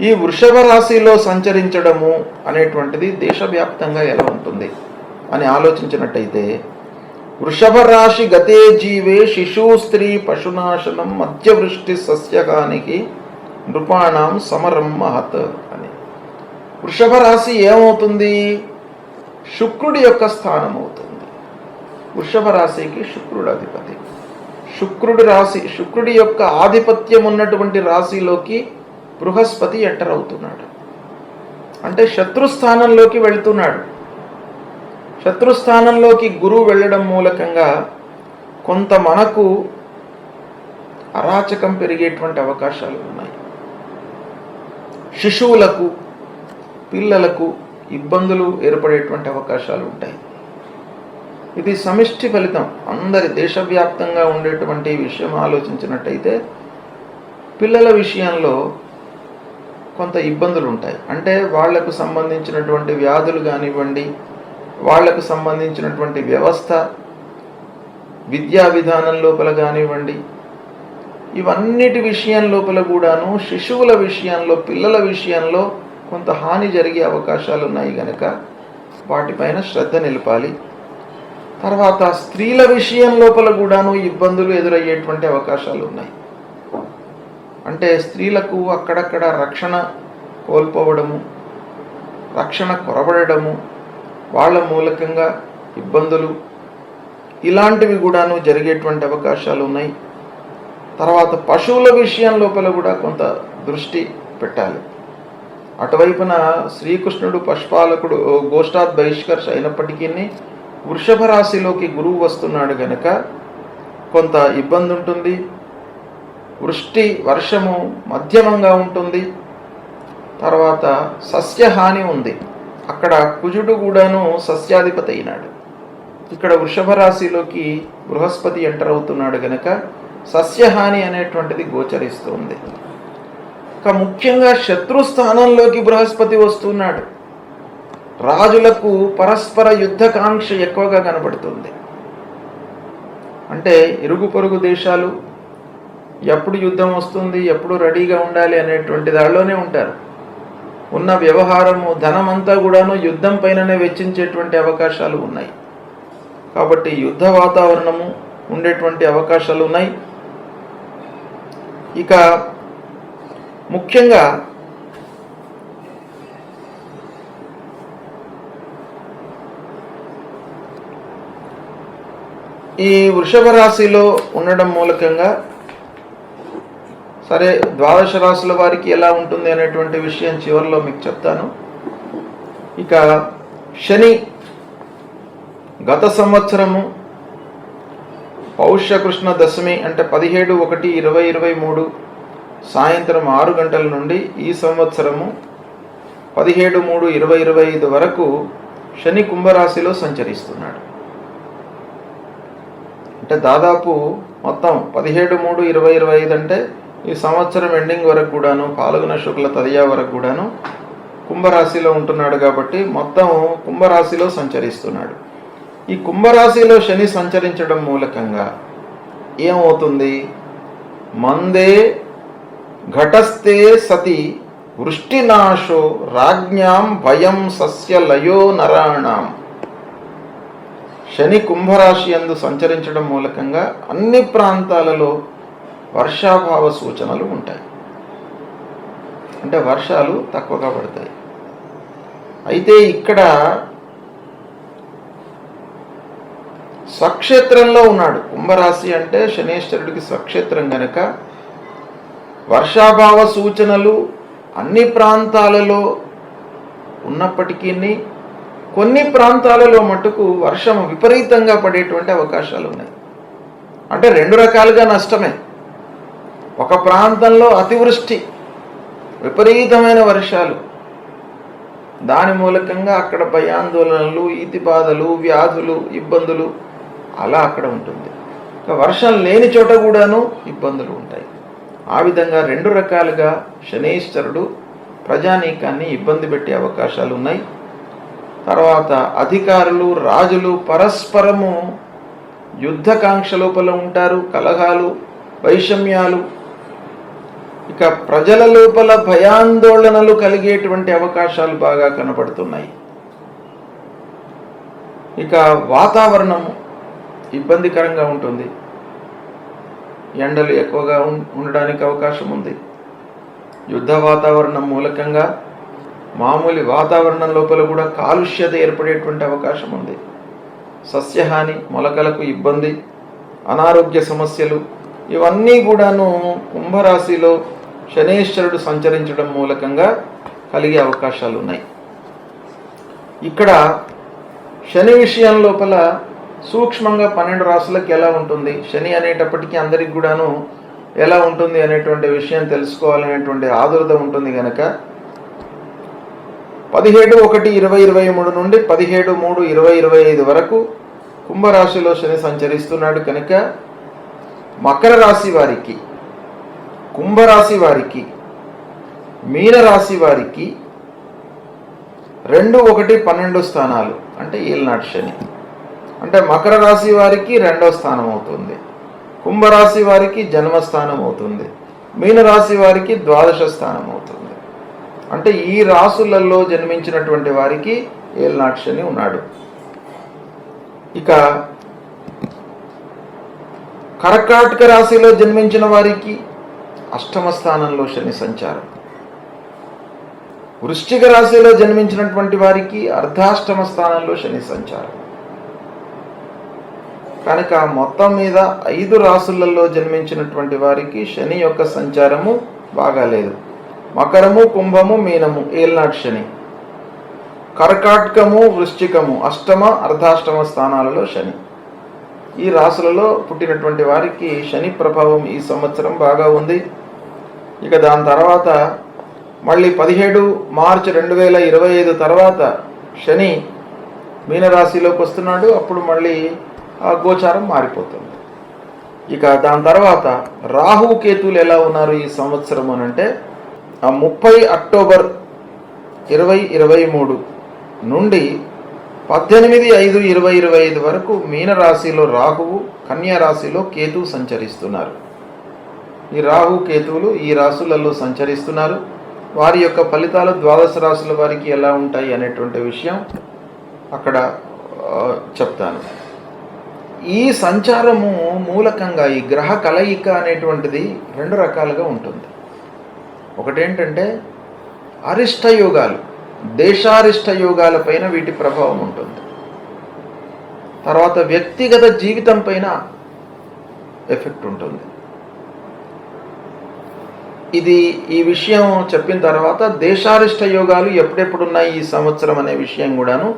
ఈ వృషభ రాశిలో సంచరించడము అనేటువంటిది దేశవ్యాప్తంగా ఎలా ఉంటుంది అని ఆలోచించినట్టయితే వృషభ రాశి గతే జీవే శిశు స్త్రీ పశునాశనం మధ్యవృష్టి సస్యగానికి నృపాణం సమరం మహత్ అని. వృషభ రాశి ఏమవుతుంది? శుక్రుడి యొక్క స్థానం అవుతుంది. వృషభ రాశికి శుక్రుడు అధిపతి. శుక్రుడి యొక్క ఆధిపత్యం ఉన్నటువంటి రాశిలోకి బృహస్పతి ఎంటర్ అవుతున్నాడు. అంటే శత్రుస్థానంలోకి వెళుతున్నాడు. శత్రుస్థానంలోకి గురువు వెళ్ళడం మూలకంగా కొంత మనకు అరాచకం పెరిగేటువంటి అవకాశాలు ఉన్నాయి. శిశువులకు, పిల్లలకు ఇబ్బందులు ఏర్పడేటువంటి అవకాశాలు ఉంటాయి. ఇది సమిష్టి ఫలితం. అందరి దేశవ్యాప్తంగా ఉండేటువంటి విషయం ఆలోచించినట్టయితే పిల్లల విషయంలో కొంత ఇబ్బందులు ఉంటాయి. అంటే వాళ్లకు సంబంధించినటువంటి వ్యాధులు కానివ్వండి, వాళ్లకు సంబంధించినటువంటి వ్యవస్థ, విద్యా విధానం లోపల కానివ్వండి, ఇవన్నిటి విషయం లోపల కూడాను శిశువుల విషయంలో, పిల్లల విషయంలో కొంత హాని జరిగే అవకాశాలు ఉన్నాయి. కనుక వాటిపైన శ్రద్ధ నిలపాలి. తర్వాత స్త్రీల విషయం లోపల కూడాను ఇబ్బందులు ఎదురయ్యేటువంటి అవకాశాలు ఉన్నాయి. అంటే స్త్రీలకు అక్కడక్కడ రక్షణ కోల్పోవడము, రక్షణ కొరబడము, వాళ్ళ మూలకంగా ఇబ్బందులు ఇలాంటివి కూడాను జరిగేటువంటి అవకాశాలు ఉన్నాయి. తర్వాత పశువుల విషయం లోపల కూడా కొంత దృష్టి పెట్టాలి. అటువైపున శ్రీకృష్ణుడు పశుపాలకుడు గోష్ఠాత్ బహిష్కర్ష అయినప్పటికీ వృషభ రాశిలోకి గురువు వస్తున్నాడు గనక కొంత ఇబ్బంది ఉంటుంది. వృష్టి వర్షము మధ్యమంగా ఉంటుంది. తర్వాత సస్యహాని ఉంది. అక్కడ కుజుడు కూడాను సస్యాధిపతి అయినాడు. ఇక్కడ వృషభ రాశిలోకి బృహస్పతి ఎంటర్ అవుతున్నాడు గనక సస్యహాని అనేటువంటిది గోచరిస్తుంది. ఇక ముఖ్యంగా శత్రుస్థానంలోకి బృహస్పతి వస్తున్నాడు. రాజులకు పరస్పర యుద్ధకాంక్ష ఎక్కువగా కనబడుతుంది. అంటే ఇరుగు పొరుగు దేశాలు ఎప్పుడు యుద్ధం వస్తుంది, ఎప్పుడు రెడీగా ఉండాలి అనేటువంటి దానిలోనే ఉంటారు. ఉన్న వ్యవహారము ధనమంతా కూడాను యుద్ధం పైననే వెచ్చించేటువంటి అవకాశాలు ఉన్నాయి. కాబట్టి యుద్ధ వాతావరణము ఉండేటువంటి అవకాశాలు ఉన్నాయి. ఇక ముఖ్యంగా ఈ వృషభ రాశిలో ఉండడం మూలకంగా సరే ద్వాదశ రాశుల వారికి ఎలా ఉంటుంది అనేటువంటి విషయం చివరిలో మీకు చెప్తాను. ఇక శని గత సంవత్సరము పౌష్యకృష్ణ దశమి అంటే 17/1/2023 సాయంత్రం 6 గంటల నుండి ఈ సంవత్సరము 17/3/2025 వరకు శని కుంభరాశిలో సంచరిస్తున్నాడు. అంటే దాదాపు మొత్తం 17/3/2025 అంటే ఈ సంవత్సరం ఎండింగ్ వరకు కూడాను పాల్గొన శుక్ల తదియా వరకు కూడాను కుంభరాశిలో ఉంటున్నాడు. కాబట్టి మొత్తం కుంభరాశిలో సంచరిస్తున్నాడు. ఈ కుంభరాశిలో శని సంచరించడం మూలకంగా ఏమవుతుంది? మందే ఘటస్థే సతి వృష్టినాశో రాజ్ఞాం భయం సస్యలయో నరాణాం. శని కుంభరాశి యందు సంచరించడం మూలకంగా అన్ని ప్రాంతాలలో వర్షాభావ సూచనలు ఉంటాయి. అంటే వర్షాలు తక్కువగా పడతాయి. అయితే ఇక్కడ స్వక్షేత్రంలో ఉన్నాడు. కుంభరాశి అంటే శనేశ్వరుడికి స్వక్షేత్రం గనక వర్షాభావ సూచనలు అన్ని ప్రాంతాలలో ఉన్నప్పటికీ కొన్ని ప్రాంతాలలో మటుకు వర్షం విపరీతంగా పడేటువంటి అవకాశాలు ఉన్నాయి. అంటే రెండు రకాలుగా నష్టమే. ఒక ప్రాంతంలో అతివృష్టి, విపరీతమైన వర్షాలు, దాని మూలకంగా అక్కడ భయాందోళనలు, ఈతిబాధలు, వ్యాధులు, ఇబ్బందులు అలా అక్కడ ఉంటుంది. ఇక వర్షం లేని చోట కూడాను ఇబ్బందులు ఉంటాయి. ఆ విధంగా రెండు రకాలుగా శనీశ్వరుడు ప్రజానీకాన్ని ఇబ్బంది పెట్టే అవకాశాలు ఉన్నాయి. తర్వాత అధికారులు, రాజులు పరస్పరము యుద్ధకాంక్ష లోపల ఉంటారు. కలహాలు, వైషమ్యాలు, ఇక ప్రజల లోపల భయాందోళనలు కలిగేటువంటి అవకాశాలు బాగా కనబడుతున్నాయి. ఇక వాతావరణము ఇబ్బందికరంగా ఉంటుంది. ఎండలు ఎక్కువగా ఉండడానికి అవకాశం ఉంది. యుద్ధ వాతావరణం మూలకంగా మామూలు వాతావరణం లోపల కూడా కాలుష్యత ఏర్పడేటువంటి అవకాశం ఉంది. సస్యహాని, మొలకలకు ఇబ్బంది, అనారోగ్య సమస్యలు ఇవన్నీ కూడాను కుంభరాశిలో శనేశ్వరుడు సంచరించడం మూలకంగా కలిగే అవకాశాలు ఉన్నాయి. ఇక్కడ శని విషయం లోపల సూక్ష్మంగా 12 రాశులకు ఎలా ఉంటుంది, శని అనేటప్పటికీ అందరికి కూడాను ఎలా ఉంటుంది అనేటువంటి విషయం తెలుసుకోవాలనేటువంటి ఆదుర్ద ఉంటుంది కనుక 17/1/2023 నుండి 17/3/2025 వరకు కుంభరాశిలో శని సంచరిస్తున్నాడు కనుక మకర రాశి వారికి, కుంభరాశి వారికి, మీనరాశి వారికి 2, 1, 12 స్థానాలు అంటే ఏలినాటి శని. అంటే మకర రాశి వారికి 2వ స్థానం అవుతుంది, కుంభరాశి వారికి జన్మస్థానం అవుతుంది, మీనరాశి వారికి ద్వాదశ స్థానం అవుతుంది. అంటే ఈ రాశులలో జన్మించినటువంటి వారికి ఏలినాటి శని ఉన్నాడు. ఇక కర్కాటక రాశిలో జన్మించిన వారికి అష్టమ స్థానంలో శని సంచారం, వృశ్చిక రాశిలో జన్మించినటువంటి వారికి అర్ధాష్టమ స్థానంలో శని సంచారం, కనుక మొత్తం మీద 5 రాసులలో జన్మించినటువంటి వారికి శని యొక్క సంచారము బాగాలేదు. మకరము, కుంభము, మీనము ఏల్నాటి శని, కర్కాటకము, వృశ్చికము అష్టమ అర్ధాష్టమ స్థానాలలో శని. ఈ రాసులలో పుట్టినటువంటి వారికి శని ప్రభావం ఈ సంవత్సరం బాగా ఉంది. ఇక దాని తర్వాత మళ్ళీ 17 మార్చి 2025 తర్వాత శని మీనరాశిలోకి వస్తున్నాడు. అప్పుడు మళ్ళీ ఆ గోచారం మారిపోతుంది. ఇక దాని తర్వాత రాహు కేతువులు ఎలా ఉన్నారు ఈ సంవత్సరం అని అంటే 30 అక్టోబర్ 2023 నుండి 18/5/2025 వరకు మీనరాశిలో రాహువు, కన్యా రాశిలో కేతువు సంచరిస్తున్నారు. ఈ రాహు కేతువులు ఈ రాశులలో సంచరిస్తున్నారు. వారి యొక్క ఫలితాలు ద్వాదశ రాశుల వారికి ఎలా ఉంటాయి అనేటువంటి విషయం అక్కడ చెప్తాను. ఈ సంచారము మూలకంగా ఈ గ్రహ కలయిక అనేటువంటిది 2 రకాలుగా ఉంటుంది. ఒకటేంటంటే అరిష్ట యోగాలు, దేశారిష్ట యోగాల పైన వీటి ప్రభావం ఉంటుంది. తర్వాత వ్యక్తిగత జీవితం పైన ఎఫెక్ట్ ఉంటుంది. ఈ విషయం చెప్పిన తర్వాత దేశారిష్ట యోగాలు ఎప్పుడెప్పుడున్నాయి ఈ సంవత్సరం అనే విషయం కూడాను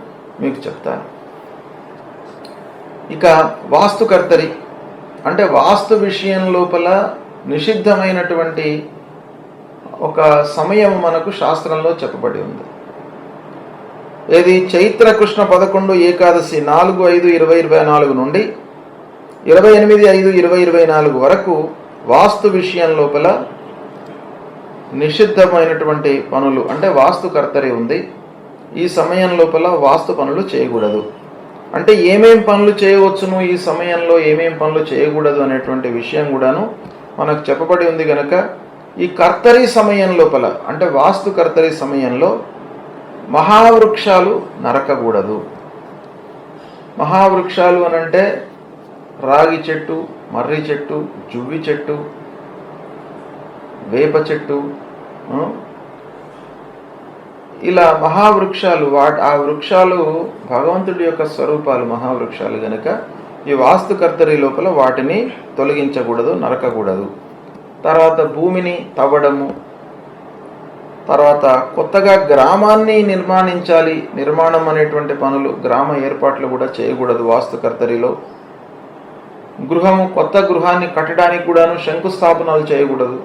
మీకు చెప్తాను. ఇక వాస్తుకర్తరి అంటే వాస్తు విషయం లోపల నిషిద్ధమైనటువంటి ఒక సమయం మనకు శాస్త్రంలో చెప్పబడి ఉంది. ఏది చైత్ర కృష్ణ 11 ఏకాదశి 4/5/2024 నుండి 28/5/2024 వరకు వాస్తు విషయం లోపల నిషిద్ధమైనటువంటి పనులు అంటే వాస్తుకర్తరి ఉంది. ఈ సమయం లోపల వాస్తు పనులు చేయకూడదు. అంటే ఏమేం పనులు చేయవచ్చును, ఈ సమయంలో ఏమేం పనులు చేయకూడదు అనేటువంటి విషయం కూడాను మనకు చెప్పబడి ఉంది. కనుక ఈ కర్తరి సమయం లోపల అంటే వాస్తు కర్తరి సమయంలో మహావృక్షాలు నరకకూడదు. మహావృక్షాలు అనంటే రాగి చెట్టు, మర్రి చెట్టు, జువ్వి చెట్టు, వేప చెట్టు, ఇలా మహావృక్షాలు ఆ వృక్షాలు భగవంతుడి యొక్క స్వరూపాలు మహావృక్షాలు గనుక ఈ వాస్తుకర్తరి లోపల వాటిని తొలగించకూడదు, నరకకూడదు. తర్వాత భూమిని తవ్వడము, తర్వాత కొత్తగా గ్రామాన్ని నిర్మాణం అనేటువంటి పనులు, గ్రామ ఏర్పాట్లు కూడా చేయకూడదు వాస్తుకర్తరిలో. కొత్త గృహాన్ని కట్టడానికి కూడాను శంకుస్థాపనలు చేయకూడదు.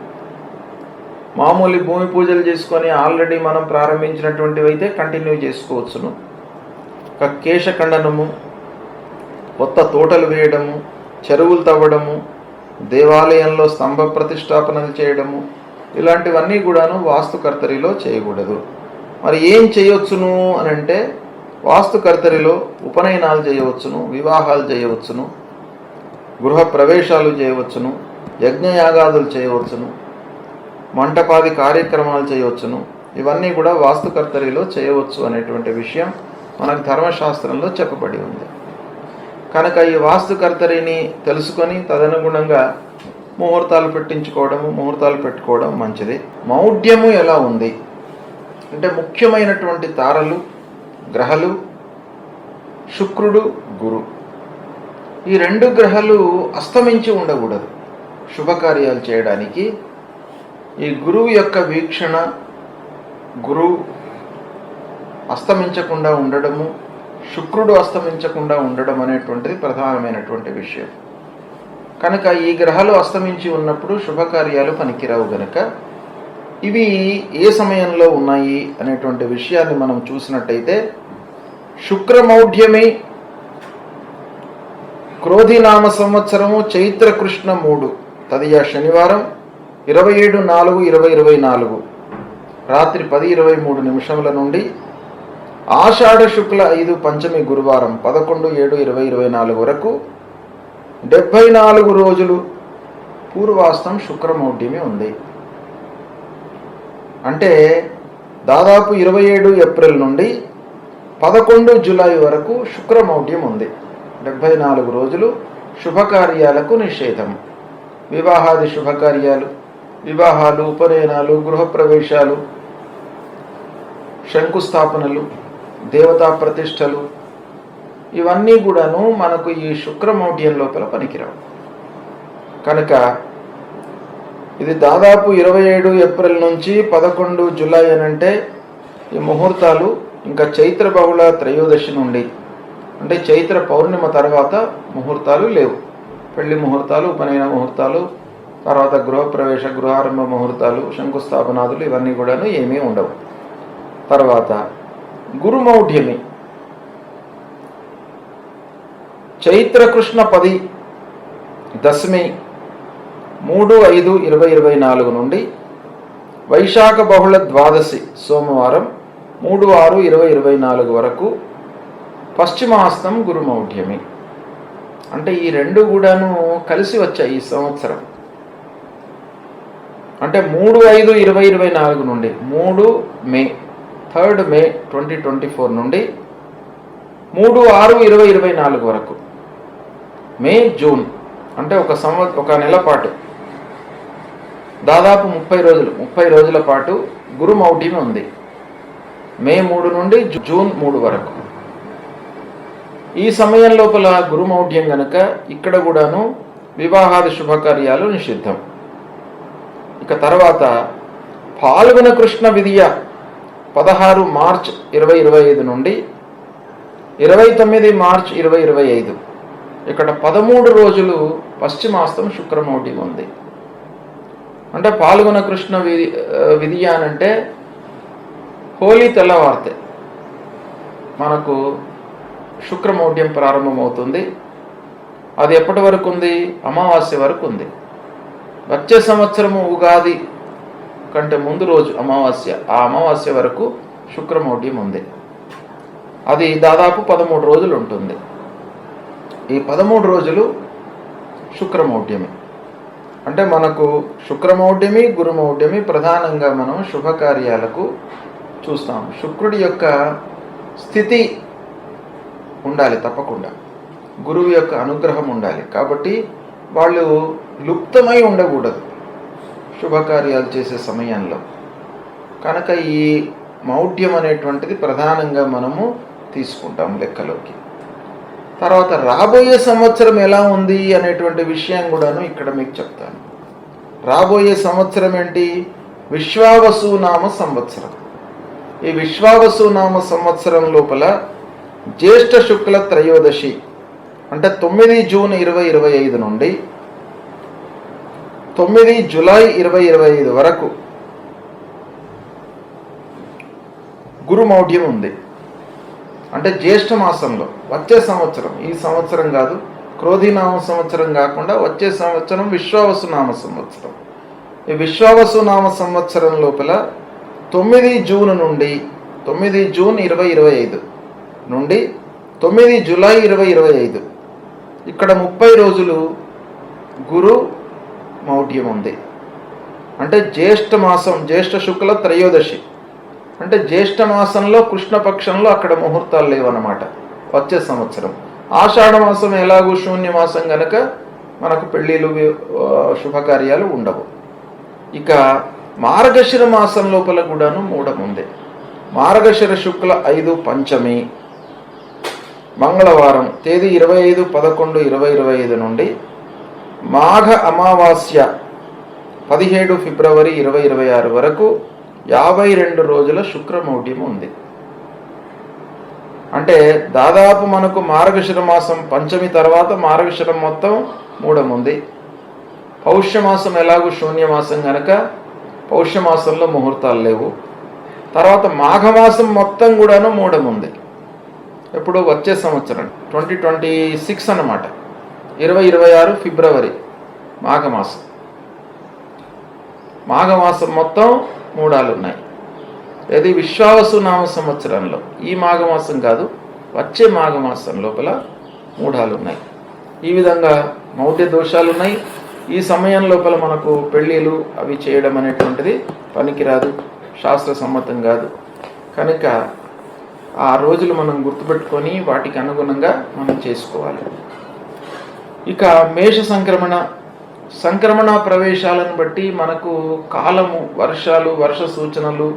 మామూలు భూమి పూజలు చేసుకొని ఆల్రెడీ మనం ప్రారంభించినటువంటివి అయితే కంటిన్యూ చేసుకోవచ్చును. కేశఖండనము, కొత్త తోటలు వేయడము, చెరువులు తవ్వడము, దేవాలయంలో స్తంభ ప్రతిష్టాపనలు చేయడము, ఇలాంటివన్నీ కూడాను వాస్తుకర్తరిలో చేయకూడదు. మరి ఏం చేయవచ్చును అని అంటే వాస్తుకర్తరిలో ఉపనయనాలు చేయవచ్చును, వివాహాలు చేయవచ్చును, గృహ ప్రవేశాలు చేయవచ్చును, యజ్ఞయాగాదులు చేయవచ్చును, మంటపాది కార్యక్రమాలు చేయవచ్చును. ఇవన్నీ కూడా వాస్తుకర్తరిలో చేయవచ్చు అనేటువంటి విషయం మనకు ధర్మశాస్త్రంలో చెప్పబడి ఉంది. కనుక ఈ వాస్తుకర్తరిని తెలుసుకొని తదనుగుణంగా ముహూర్తాలు పెట్టుకోవడం మంచిది. మౌఢ్యము ఎలా ఉంది అంటే ముఖ్యమైనటువంటి తారలు, గ్రహాలు శుక్రుడు, గురు. ఈ 2 గ్రహాలు అస్తమించి ఉండకూడదు శుభకార్యాలు చేయడానికి. ఈ గురువు యొక్క వీక్షణ, గురువు అస్తమించకుండా ఉండడము, శుక్రుడు అస్తమించకుండా ఉండడం అనేటువంటిది ప్రధానమైనటువంటి విషయం. కనుక ఈ గ్రహాలు అస్తమించి ఉన్నప్పుడు శుభకార్యాలు పనికిరావు. గనక ఇవి ఏ సమయంలో ఉన్నాయి అనేటువంటి విషయాన్ని మనం చూసినట్టయితే శుక్రమౌఢ్యమి క్రోధినామ సంవత్సరము చైత్ర కృష్ణ 3 తదియ శనివారం 27/4/2024 రాత్రి 10:23 నుండి ఆషాఢ శుక్ల 5 పంచమి గురువారం 11/7/2024 వరకు 74 రోజులు పూర్వాస్తం శుక్రమౌఢ్యమి ఉంది. అంటే దాదాపు 27 ఏప్రిల్ నుండి 11 జూలై వరకు శుక్రమౌఢ్యం ఉంది. 74 రోజులు శుభకార్యాలకు నిషేధం. వివాహాది శుభకార్యాలు, వివాహాలు, ఉపనయనాలు, గృహప్రవేశాలు, శంకుస్థాపనలు, దేవతా ప్రతిష్టలు, ఇవన్నీ కూడాను మనకు ఈ శుక్రమౌఢ్యం లోపల పనికిరావు. కనుక ఇది దాదాపు 27 ఏప్రిల్ నుంచి 11 జూలై అని అంటే ఈ ముహూర్తాలు ఇంకా చైత్ర బహుళ త్రయోదశి నుండి అంటే చైత్ర పౌర్ణిమ తర్వాత ముహూర్తాలు లేవు. పెళ్లి ముహూర్తాలు, ఉపనయన ముహూర్తాలు, తర్వాత గృహప్రవేశ గృహారంభ ముహూర్తాలు, శంకుస్థాపనాదులు ఇవన్నీ కూడాను ఏమీ ఉండవు. తర్వాత గురుమౌఢ్యమి చైత్రకృష్ణ 10 దశమి 3/5/2024 నుండి వైశాఖ బహుళ ద్వాదశి సోమవారం 3/6/2024 వరకు పశ్చిమాస్తం గురుమౌఢ్యమి. అంటే ఈ రెండు కూడాను కలిసి వచ్చాయి ఈ సంవత్సరం. అంటే 3/5/2024 నుండి 3 మే 3 మే 2024 నుండి 3/6/2024 వరకు మే జూన్ అంటే ఒక నెల పాటు దాదాపు 30 రోజుల పాటు గురుమౌఢ్యం ఉంది. మే 3 నుండి జూన్ 3 వరకు. ఈ సమయం లోపల గురుమౌఢ్యం గనక ఇక్కడ కూడాను వివాహాది శుభకార్యాలు నిషిద్ధం. ఇక తర్వాత పాల్గొన కృష్ణ విధియ 16 మార్చ్ 2025 నుండి 29 మార్చ్ 2025 ఇక్కడ 13 రోజులు పశ్చిమాస్తం శుక్రమౌఢ్యం ఉంది. అంటే పాల్గొన కృష్ణ విధియ అనంటే హోలీ తెల్లవారితే మనకు శుక్రమౌఢ్యం ప్రారంభమవుతుంది. అది ఎప్పటి వరకు ఉంది? అమావాస్య వరకు ఉంది. వచ్చే సంవత్సరము ఉగాది కంటే ముందు రోజు అమావాస్య, ఆ అమావాస్య వరకు శుక్రమౌఢ్యం ఉంది. అది దాదాపు 13 రోజులు ఉంటుంది. ఈ 13 రోజులు శుక్రమౌఢ్యమి. అంటే మనకు శుక్రమౌఢ్యమి గురుమౌఢ్యమి ప్రధానంగా మనం శుభకార్యాలకు చూస్తాం. శుక్రుడి యొక్క స్థితి ఉండాలి తప్పకుండా, గురువు యొక్క అనుగ్రహం ఉండాలి. కాబట్టి వాళ్ళు లుప్తమై ఉండకూడదు శుభకార్యాలు చేసే సమయంలో. కనుక ఈ మౌఢ్యం అనేటువంటిది ప్రధానంగా మనము తీసుకుంటాం లెక్కలోకి. తర్వాత రాబోయే సంవత్సరం ఎలా ఉంది అనేటువంటి విషయం కూడాను ఇక్కడ మీకు చెప్తాను. రాబోయే సంవత్సరం ఏంటి? విశ్వావసునామ సంవత్సరం. ఈ విశ్వావసునామ సంవత్సరం లోపల జ్యేష్ఠ శుక్ల త్రయోదశి అంటే 9 జూన్ 2025 నుండి 9 జూలై 2025 వరకు గురుమౌఢ్యం ఉంది. అంటే జ్యేష్ఠ మాసంలో వచ్చే సంవత్సరం, ఈ సంవత్సరం కాదు, క్రోధినామ సంవత్సరం కాకుండా వచ్చే సంవత్సరం విశ్వావసునామ సంవత్సరం. ఈ విశ్వావసునామ సంవత్సరం లోపల 9 జూన్ నుండి 9 జూన్ 2025 నుండి 9 జూలై 2025 ఇక్కడ 30 రోజులు గురు మౌఢ్యం ఉంది. అంటే జ్యేష్ఠ మాసం, జ్యేష్ఠ శుక్ల త్రయోదశి అంటే జ్యేష్ఠ మాసంలో కృష్ణపక్షంలో అక్కడ ముహూర్తాలు లేవన్నమాట వచ్చే సంవత్సరం. ఆషాఢ మాసం ఎలాగూ శూన్య మాసం గనక మనకు పెళ్ళిళ్ళు శుభకార్యాలు ఉండవు. ఇక మార్గశిర మాసం లోపల కూడాను మూఢం ఉంది. మార్గశిర శుక్ల 5 పంచమి మంగళవారం తేదీ 25/11/2025 నుండి మాఘ అమావాస్య 17 ఫిబ్రవరి 2026 వరకు 52 రోజుల శుక్రమౌఢ్యం ఉంది. అంటే దాదాపు మనకు మార్గశిర మాసం పంచమి తర్వాత మార్గశిరం మొత్తం మూఢం ఉంది. పౌష్యమాసం ఎలాగూ శూన్యమాసం కనుక పౌష్యమాసంలో ముహూర్తాలు లేవు. తర్వాత మాఘమాసం మొత్తం కూడాను మూఢం ఉంది. ఎప్పుడు? వచ్చే సంవత్సరం 2026 అన్నమాట, 2026 ఫిబ్రవరి మాఘమాసం. మాఘమాసం మొత్తం మూఢాలు ఉన్నాయి. ఇది విశ్వావసునామ సంవత్సరంలో, ఈ మాఘమాసం కాదు, వచ్చే మాఘమాసం లోపల మూఢాలు ఉన్నాయి. ఈ విధంగా మౌఢ్య దోషాలు ఉన్నాయి. ఈ సమయం లోపల మనకు పెళ్ళిళ్ళు అవి చేయడం అనేటువంటిది పనికిరాదు, శాస్త్ర సమ్మతం కాదు. కనుక ఆ రోజులు మనం గుర్తుపెట్టుకొని వాటికి అనుగుణంగా మనం చేసుకోవాలి. ఇక మేష సంక్రమణ ప్రవేశాలను బట్టి మనకు కాలము, వర్షాలు, వర్ష సూచనలు,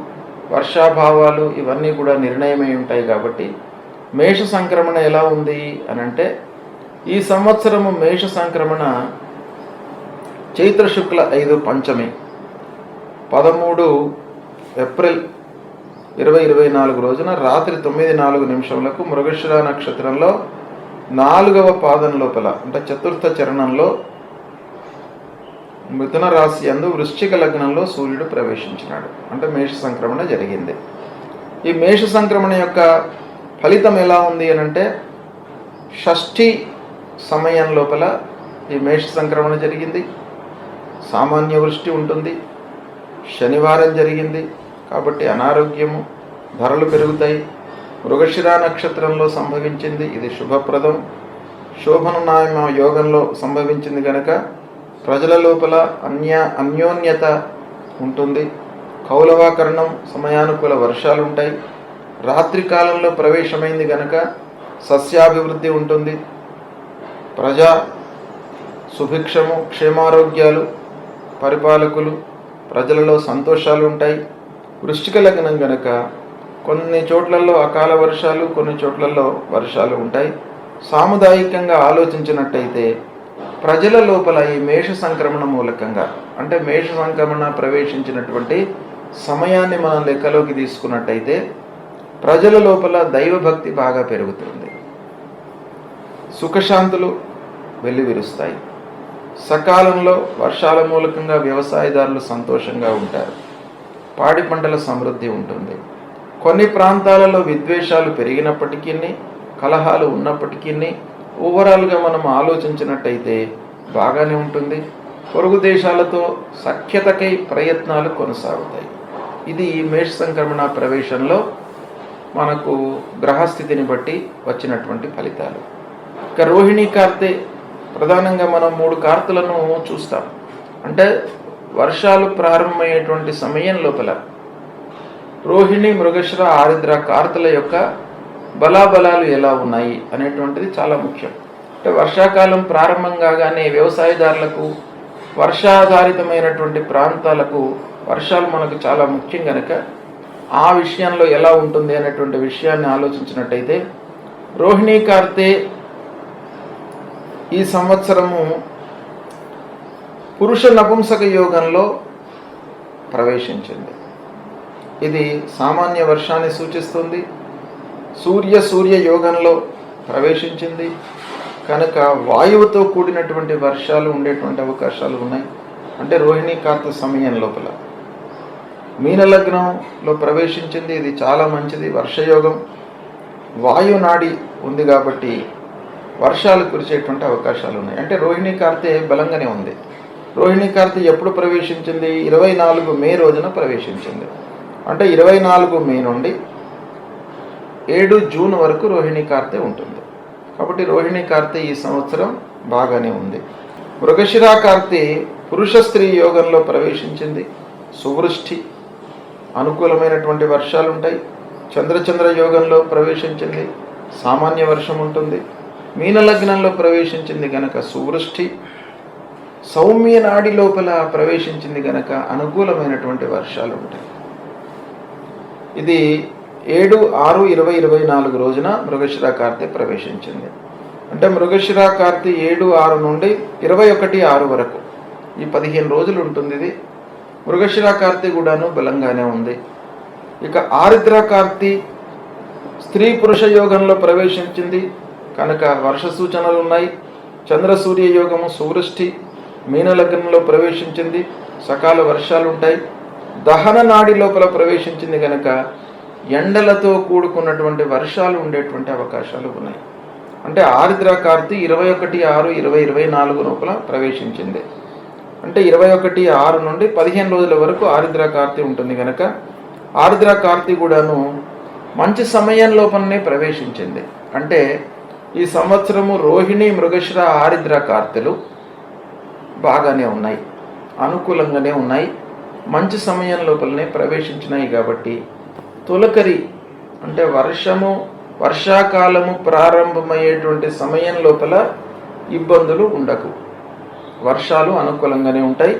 వర్షాభావాలు ఇవన్నీ కూడా నిర్ణయమై ఉంటాయి. కాబట్టి మేష సంక్రమణ ఎలా ఉంది అని అంటే, ఈ సంవత్సరము మేష సంక్రమణ చైత్ర శుక్ల 5 పంచమి 13 ఏప్రిల్ 2024 రోజున రాత్రి 9:04 మృగశిర నక్షత్రంలో 4వ పాదం లోపల అంటే చతుర్థ చరణంలో మిథున రాశి యందు వృశ్చిక లగ్నంలో సూర్యుడు ప్రవేశించినాడు. అంటే మేష సంక్రమణ జరిగింది. ఈ మేష సంక్రమణ యొక్క ఫలితం ఎలా ఉంది అని అంటే, షష్ఠి సమయం లోపల ఈ మేష సంక్రమణ జరిగింది. సామాన్య వృష్టి ఉంటుంది. శనివారం జరిగింది కాబట్టి అనారోగ్యము, ధరలు పెరుగుతాయి. మృగశిర నక్షత్రంలో సంభవించింది, ఇది శుభప్రదం. శోభననామ యోగంలో సంభవించింది కనుక ప్రజల లోపల అన్యోన్యత ఉంటుంది. కౌలవాకరణం, సమయానుకూల వర్షాలు ఉంటాయి. రాత్రి కాలంలో ప్రవేశమైంది కనుక సస్యాభివృద్ధి ఉంటుంది. ప్రజా సుభిక్షము, క్షేమారోగ్యాలు, పరిపాలకులు, ప్రజలలో సంతోషాలు ఉంటాయి. వృశ్చిక లగ్నం కనుక కొన్ని చోట్లలో అకాల వర్షాలు, కొన్ని చోట్లలో వర్షాలు ఉంటాయి. సాముదాయికంగా ఆలోచించినట్టయితే ప్రజల లోపల ఈ మేష సంక్రమణ మూలకంగా, అంటే మేష సంక్రమణ ప్రవేశించినటువంటి సమయాన్ని మనం లెక్కలోకి తీసుకున్నట్టయితే ప్రజల లోపల దైవభక్తి బాగా పెరుగుతుంది. సుఖశాంతులు వెల్లివిరుస్తాయి. సకాలంలో వర్షాల మూలకంగా వ్యవసాయదారులు సంతోషంగా ఉంటారు. పాడి పంటల సమృద్ధి ఉంటుంది. కొన్ని ప్రాంతాలలో విద్వేషాలు పెరిగినప్పటికీ, కలహాలు ఉన్నప్పటికీ ఓవరాల్గా మనం ఆలోచించినట్టయితే బాగానే ఉంటుంది. పొరుగు దేశాలతో సఖ్యతకై ప్రయత్నాలు కొనసాగుతాయి. ఇది మేష సంక్రమణ ప్రవేశంలో మనకు గ్రహస్థితిని బట్టి వచ్చినటువంటి ఫలితాలు. ఇక రోహిణి కార్తె, ప్రధానంగా మనం 3 కార్తెలను చూస్తాం. అంటే వర్షాలు ప్రారంభమయ్యేటువంటి సమయం లోపల రోహిణి, మృగశిర, ఆరుద్ర కార్తెల యొక్క బలాబలాలు ఎలా ఉన్నాయి అనేటువంటిది చాలా ముఖ్యం. అంటే వర్షాకాలం ప్రారంభం కాగానే వ్యవసాయదారులకు, వర్షాధారితమైనటువంటి ప్రాంతాలకు వర్షాలు మనకు చాలా ముఖ్యం కనుక ఆ విషయంలో ఎలా ఉంటుంది అనేటువంటి విషయాన్ని ఆలోచించినట్టయితే, రోహిణి కార్తె ఈ సంవత్సరము పురుష నపుంసక యోగంలో ప్రవేశించింది. ఇది సామాన్య వర్షాన్ని సూచిస్తుంది. సూర్య యోగంలో ప్రవేశించింది కనుక వాయువుతో కూడినటువంటి వర్షాలు ఉండేటువంటి అవకాశాలు ఉన్నాయి. అంటే రోహిణి కార్తె సమయం లోపల మీనలగ్నంలో ప్రవేశించింది. ఇది చాలా మంచిది, వర్షయోగం. వాయునాడి ఉంది కాబట్టి వర్షాలు కురిసేటువంటి అవకాశాలు ఉన్నాయి. అంటే రోహిణి కార్తె బలంగానే ఉంది. రోహిణి కార్తె ఎప్పుడు ప్రవేశించింది? 24 మే రోజున ప్రవేశించింది. అంటే 24 మే నుండి 7 జూన్ వరకు రోహిణి కార్తె ఉంటుంది. కాబట్టి రోహిణి కార్తె ఈ సంవత్సరం బాగానే ఉంది. మృగశిర కార్తె పురుష స్త్రీ యోగంలో ప్రవేశించింది. సువృష్టి, అనుకూలమైనటువంటి వర్షాలు ఉంటాయి. చంద్ర యోగంలో ప్రవేశించింది. సామాన్య వర్షం ఉంటుంది. మీనలగ్నంలో ప్రవేశించింది కనుక సువృష్టి. సౌమ్య నాడి లోపల ప్రవేశించింది కనుక అనుకూలమైనటువంటి వర్షాలు ఉంటాయి. ఇది 7/6/2024 రోజున మృగశిర కార్తె ప్రవేశించింది. అంటే మృగశిర కార్తె 7/6 నుండి 21/6 వరకు ఈ 15 రోజులు ఉంటుంది. ఇది మృగశిర కార్తె కూడాను బలంగానే ఉంది. ఇక ఆరుద్ర కార్తె స్త్రీ పురుష యోగంలో ప్రవేశించింది కనుక వర్ష సూచనలు ఉన్నాయి. చంద్ర యోగము, సువృష్టి, మీనలగ్నంలో ప్రవేశించింది, సకాల వర్షాలు ఉంటాయి. దహన నాడి లోపల ప్రవేశించింది కనుక ఎండలతో కూడుకున్నటువంటి వర్షాలు ఉండేటువంటి అవకాశాలు ఉన్నాయి. అంటే ఆరుద్ర కార్తె 21/6/2024 లోపల ప్రవేశించింది. అంటే 21/6 నుండి 15 రోజుల వరకు ఆరుద్ర కార్తె ఉంటుంది కనుక ఆరుద్ర కార్తె కూడాను మంచి సమయం లోపలనే ప్రవేశించింది. అంటే ఈ సంవత్సరము రోహిణి, మృగశిర, ఆరుద్ర కార్తెలు బాగానే ఉన్నాయి, అనుకూలంగానే ఉన్నాయి, మంచి సమయం లోపలనే ప్రవేశించినాయి. కాబట్టి తొలకరి అంటే వర్షాకాలము ప్రారంభమయ్యేటువంటి సమయం లోపల ఇబ్బందులు ఉండకు. వర్షాలు అనుకూలంగానే ఉంటాయి,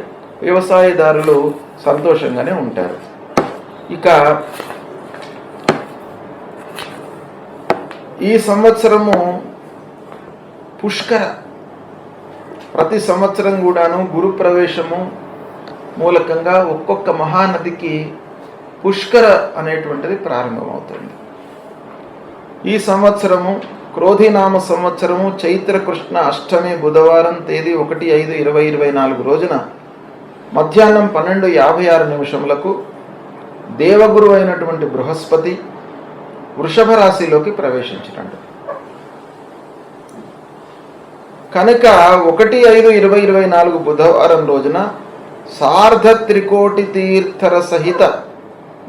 వ్యవసాయదారులు సంతోషంగానే ఉంటారు. ఇక ఈ సంవత్సరము పుష్కర, ప్రతి సంవత్సరం కూడాను గురు ప్రవేశము మూలకంగా ఒక్కొక్క మహానదికి పుష్కర అనేటువంటిది ప్రారంభమవుతుంది. ఈ సంవత్సరము క్రోధినామ సంవత్సరము చైత్ర కృష్ణ అష్టమి బుధవారం తేదీ 1/5/2024 రోజున మధ్యాహ్నం 12:56 దేవగురు అయినటువంటి బృహస్పతి వృషభ రాశిలోకి ప్రవేశించినట్టు. కనుక 1/5/2024 బుధవారం రోజున సార్ధ త్రికోటి తీర్థర సహిత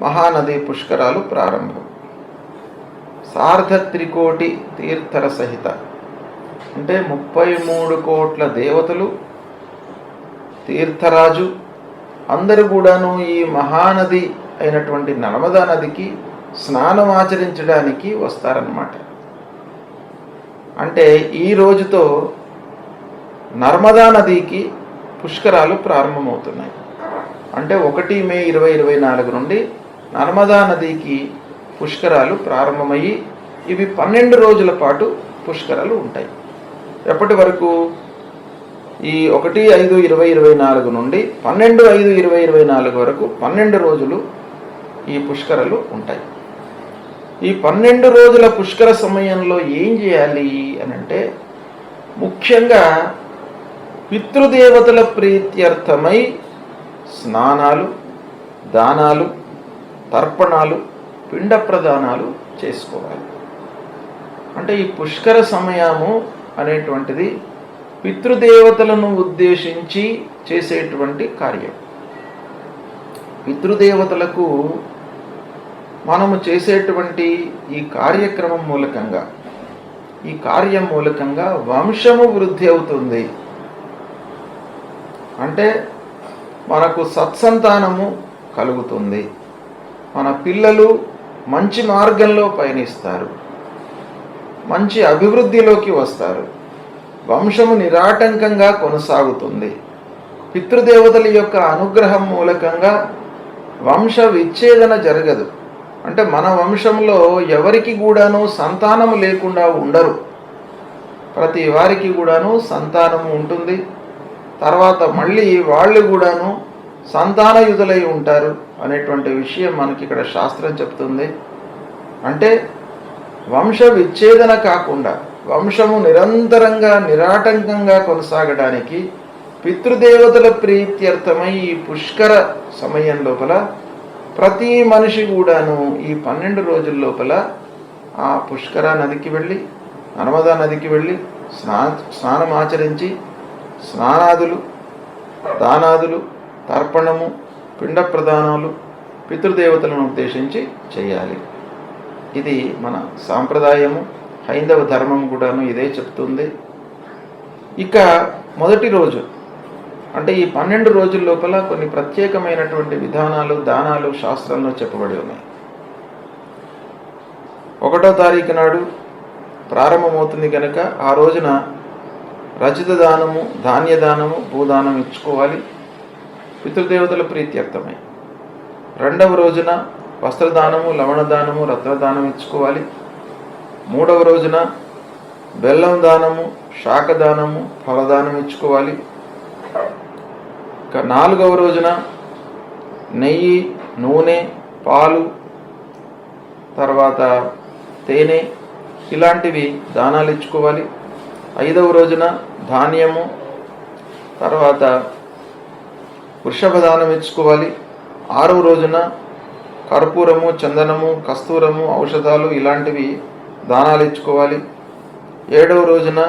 మహానది పుష్కరాలు ప్రారంభం. సార్ధ త్రికోటి తీర్థర సహిత అంటే 33 కోట్ల దేవతలు, తీర్థరాజు అందరూ కూడాను ఈ మహానది అయినటువంటి నర్మదా నదికి స్నానం ఆచరించడానికి వస్తారన్నమాట. అంటే ఈ రోజుతో నర్మదా నదికి పుష్కరాలు ప్రారంభమవుతున్నాయి. అంటే 1 మే 2024 నుండి నర్మదా నదికి పుష్కరాలు ప్రారంభమయ్యి ఇవి 12 రోజుల పాటు పుష్కరాలు ఉంటాయి. ఎప్పటి వరకు? ఈ 1/5/2024 నుండి 12/5/2024 వరకు 12 రోజులు ఈ పుష్కరాలు ఉంటాయి. ఈ 12 రోజుల పుష్కర సమయంలో ఏం చేయాలి అని అంటే, ముఖ్యంగా పితృదేవతల ప్రీత్యర్థమై స్నానాలు, దానాలు, తర్పణాలు, పిండ ప్రదానాలు చేసుకోవాలి. అంటే ఈ పుష్కర సమయము అనేటువంటిది పితృదేవతలను ఉద్దేశించి చేసేటువంటి కార్యం. పితృదేవతలకు మనము చేసేటువంటి ఈ కార్యక్రమం మూలకంగా, ఈ కార్యం మూలకంగా వంశము వృద్ధి అవుతుంది. అంటే మనకు సత్సంతానము కలుగుతుంది, మన పిల్లలు మంచి మార్గంలో పయనిస్తారు, మంచి అభివృద్ధిలోకి వస్తారు, వంశము నిరాటంకంగా కొనసాగుతుంది. పితృదేవతల యొక్క అనుగ్రహం మూలకంగా వంశ విచ్ఛేదన జరగదు. అంటే మన వంశంలో ఎవరికి కూడాను సంతానము లేకుండా ఉండరు, ప్రతి వారికి కూడాను సంతానము ఉంటుంది. తర్వాత మళ్ళీ వాళ్ళు కూడాను సంతానయుతులై ఉంటారు అనేటువంటి విషయం మనకి ఇక్కడ శాస్త్రం చెప్తుంది. అంటే వంశ విచ్ఛేదన కాకుండా వంశము నిరంతరంగా నిరాటంకంగా కొనసాగడానికి పితృదేవతల ప్రీత్యర్థమై ఈ పుష్కర సమయం లోపల ప్రతి మనిషి కూడాను ఈ 12 రోజుల లోపల ఆ పుష్కర నదికి వెళ్ళి, నర్మదా నదికి వెళ్ళి స్నానం ఆచరించి స్నానాదులు, దానాదులు, తర్పణము, పిండ ప్రదానాలు పితృదేవతలను ఉద్దేశించి చేయాలి. ఇది మన సాంప్రదాయము, హైందవ ధర్మం కూడాను ఇదే చెప్తుంది. ఇక మొదటి రోజు అంటే ఈ 12 రోజుల లోపల కొన్ని ప్రత్యేకమైనటువంటి విధానాలు, దానాలు శాస్త్రంలో చెప్పబడి ఉన్నాయి. 1వ తారీఖు నాడు ప్రారంభమవుతుంది కనుక ఆ రోజున రచిత దానము, ధాన్య దానము, భూదానం ఇచ్చుకోవాలి పితృదేవతల ప్రీత్యర్థమై. 2వ రోజున వస్త్రదానము, లవణదానము, రత్నదానం ఇచ్చుకోవాలి. 3వ రోజున బెల్లం దానము, శాఖదానము, ఫలదానం ఇచ్చుకోవాలి. 4వ రోజున నెయ్యి, నూనె, పాలు, తర్వాత తేనె ఇలాంటివి దానాలు ఇచ్చుకోవాలి. 5వ రోజున ధాన్యము, తర్వాత వృషభ దానం ఇచ్చుకోవాలి. 6వ రోజున కర్పూరము, చందనము, కస్తూరము, ఔషధాలు ఇలాంటివి దానాలు ఇచ్చుకోవాలి. 7వ రోజున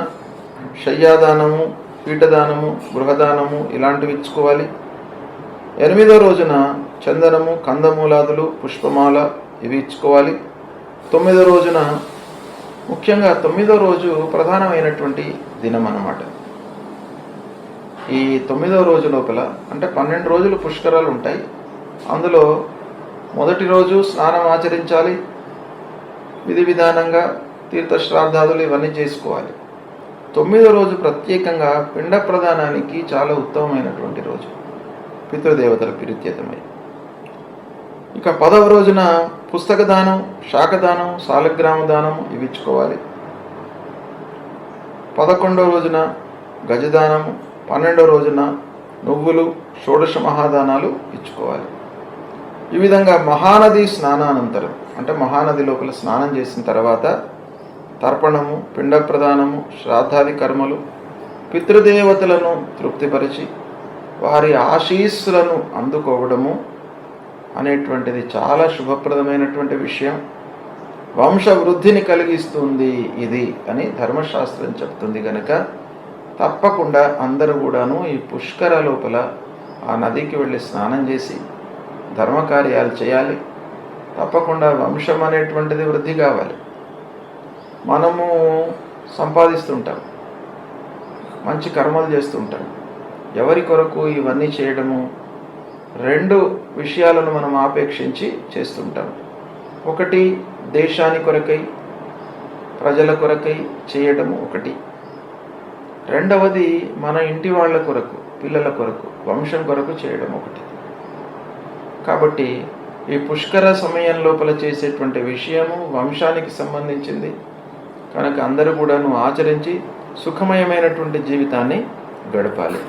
శయ్యాదానము, పీఠదానము, గృహదానము ఇలాంటివి ఇచ్చుకోవాలి. 8వ రోజున చందనము, కందమూలాదులు, పుష్పమాల ఇవి ఇచ్చుకోవాలి. 9వ రోజున, ముఖ్యంగా 9వ రోజు ప్రధానమైనటువంటి దినం అన్నమాట. ఈ 9వ రోజు లోపల అంటే 12 రోజులు పుష్కరాలు ఉంటాయి. అందులో మొదటి రోజు స్నానం ఆచరించాలి, విధి విధానంగా తీర్థశ్రాద్ధాదులు ఇవన్నీ చేసుకోవాలి. 9వ రోజు ప్రత్యేకంగా పిండ ప్రదానానికి చాలా ఉత్తమమైనటువంటి రోజు, పితృదేవతల ప్రీత్యర్థమై. ఇక 10వ రోజున పుస్తక దానం, శాఖదానం, సాలగ్రామ దానం ఇవి ఇచ్చుకోవాలి. 11వ రోజున గజదానము, 12వ రోజున నువ్వులు, షోడశ మహాదానాలు ఇచ్చుకోవాలి. ఈ విధంగా మహానది స్నానానంతరం అంటే మహానది లోపల స్నానం చేసిన తర్వాత తర్పణము, పిండ ప్రదానము, శ్రాద్ధాది కర్మలు, పితృదేవతలను తృప్తిపరిచి వారి ఆశీస్సులను అందుకోవడము అనేటువంటిది చాలా శుభప్రదమైనటువంటి విషయం. వంశ వృద్ధిని కలిగిస్తుంది ఇది అని ధర్మశాస్త్రం చెప్తుంది కనుక తప్పకుండా అందరూ కూడాను ఈ పుష్కర లోపల ఆ నదికి వెళ్ళి స్నానం చేసి ధర్మకార్యాలు చేయాలి. తప్పకుండా వంశం అనేటువంటిది వృద్ధి కావాలి. మనము సంపాదిస్తుంటాం, మంచి కర్మలు చేస్తుంటాం. ఎవరి కొరకు ఇవన్నీ చేయడము? 2 విషయాలను మనం ఆపేక్షించి చేస్తుంటాం. ఒకటి దేశాని కొరకై, ప్రజల కొరకై చేయడము ఒకటి. రెండవది మన ఇంటి వాళ్ళ కొరకు, పిల్లల కొరకు, వంశం కొరకు చేయడం ఒకటి. కాబట్టి ఈ పుష్కర సమయం లోపల చేసేటువంటి విషయము వంశానికి సంబంధించింది కనుక అందరూ కూడాను ఆచరించి సుఖమయమైనటువంటి జీవితాన్ని గడపాలి.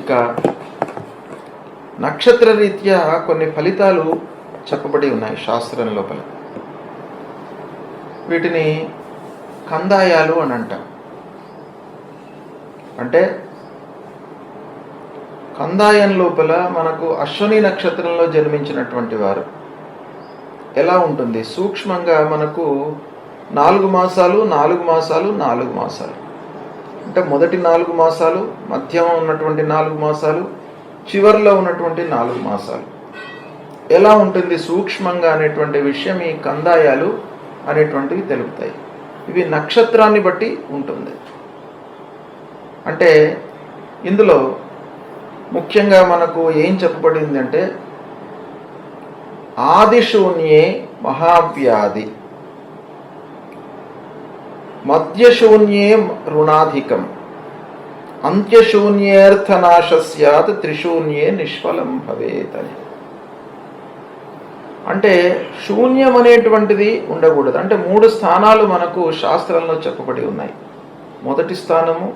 ఇక నక్షత్ర రీత్యా కొన్ని ఫలితాలు చెప్పబడి ఉన్నాయి శాస్త్రం లోపల. వీటిని కందాయాలు అని అంటాం. అంటే కందాయం లోపల మనకు అశ్వని నక్షత్రంలో జన్మించినటువంటి వారు ఎలా ఉంటుంది? సూక్ష్మంగా మనకు 4 మాసాలు 4 మాసాలు 4 మాసాలు అంటే మొదటి 4 మాసాలు, మధ్యం ఉన్నటువంటి 4 మాసాలు, చివరిలో ఉన్నటువంటి 4 మాసాలు ఎలా ఉంటుంది సూక్ష్మంగా అనేటువంటి విషయం ఈ కందాయాలు అనేటువంటివి తెలుపుతాయి. ఇవి నక్షత్రాన్ని బట్టి ఉంటుంది. అంటే ఇందులో ముఖ్యంగా మనకు ఏం చెప్పబడింది అంటే ఆదిశూన్యే మహావ్యాధి, మధ్యశూన్యే రుణాధికం, అంత్యశూన్యేర్థనాశ స్యాత్, త్రిశూన్యే నిష్ఫలం భవేత్ అని. అంటే శూన్యం అనేటువంటిది ఉండకూడదు. అంటే 3 స్థానాలు మనకు శాస్త్రంలో చెప్పబడి ఉన్నాయి. మొదటి స్థానము,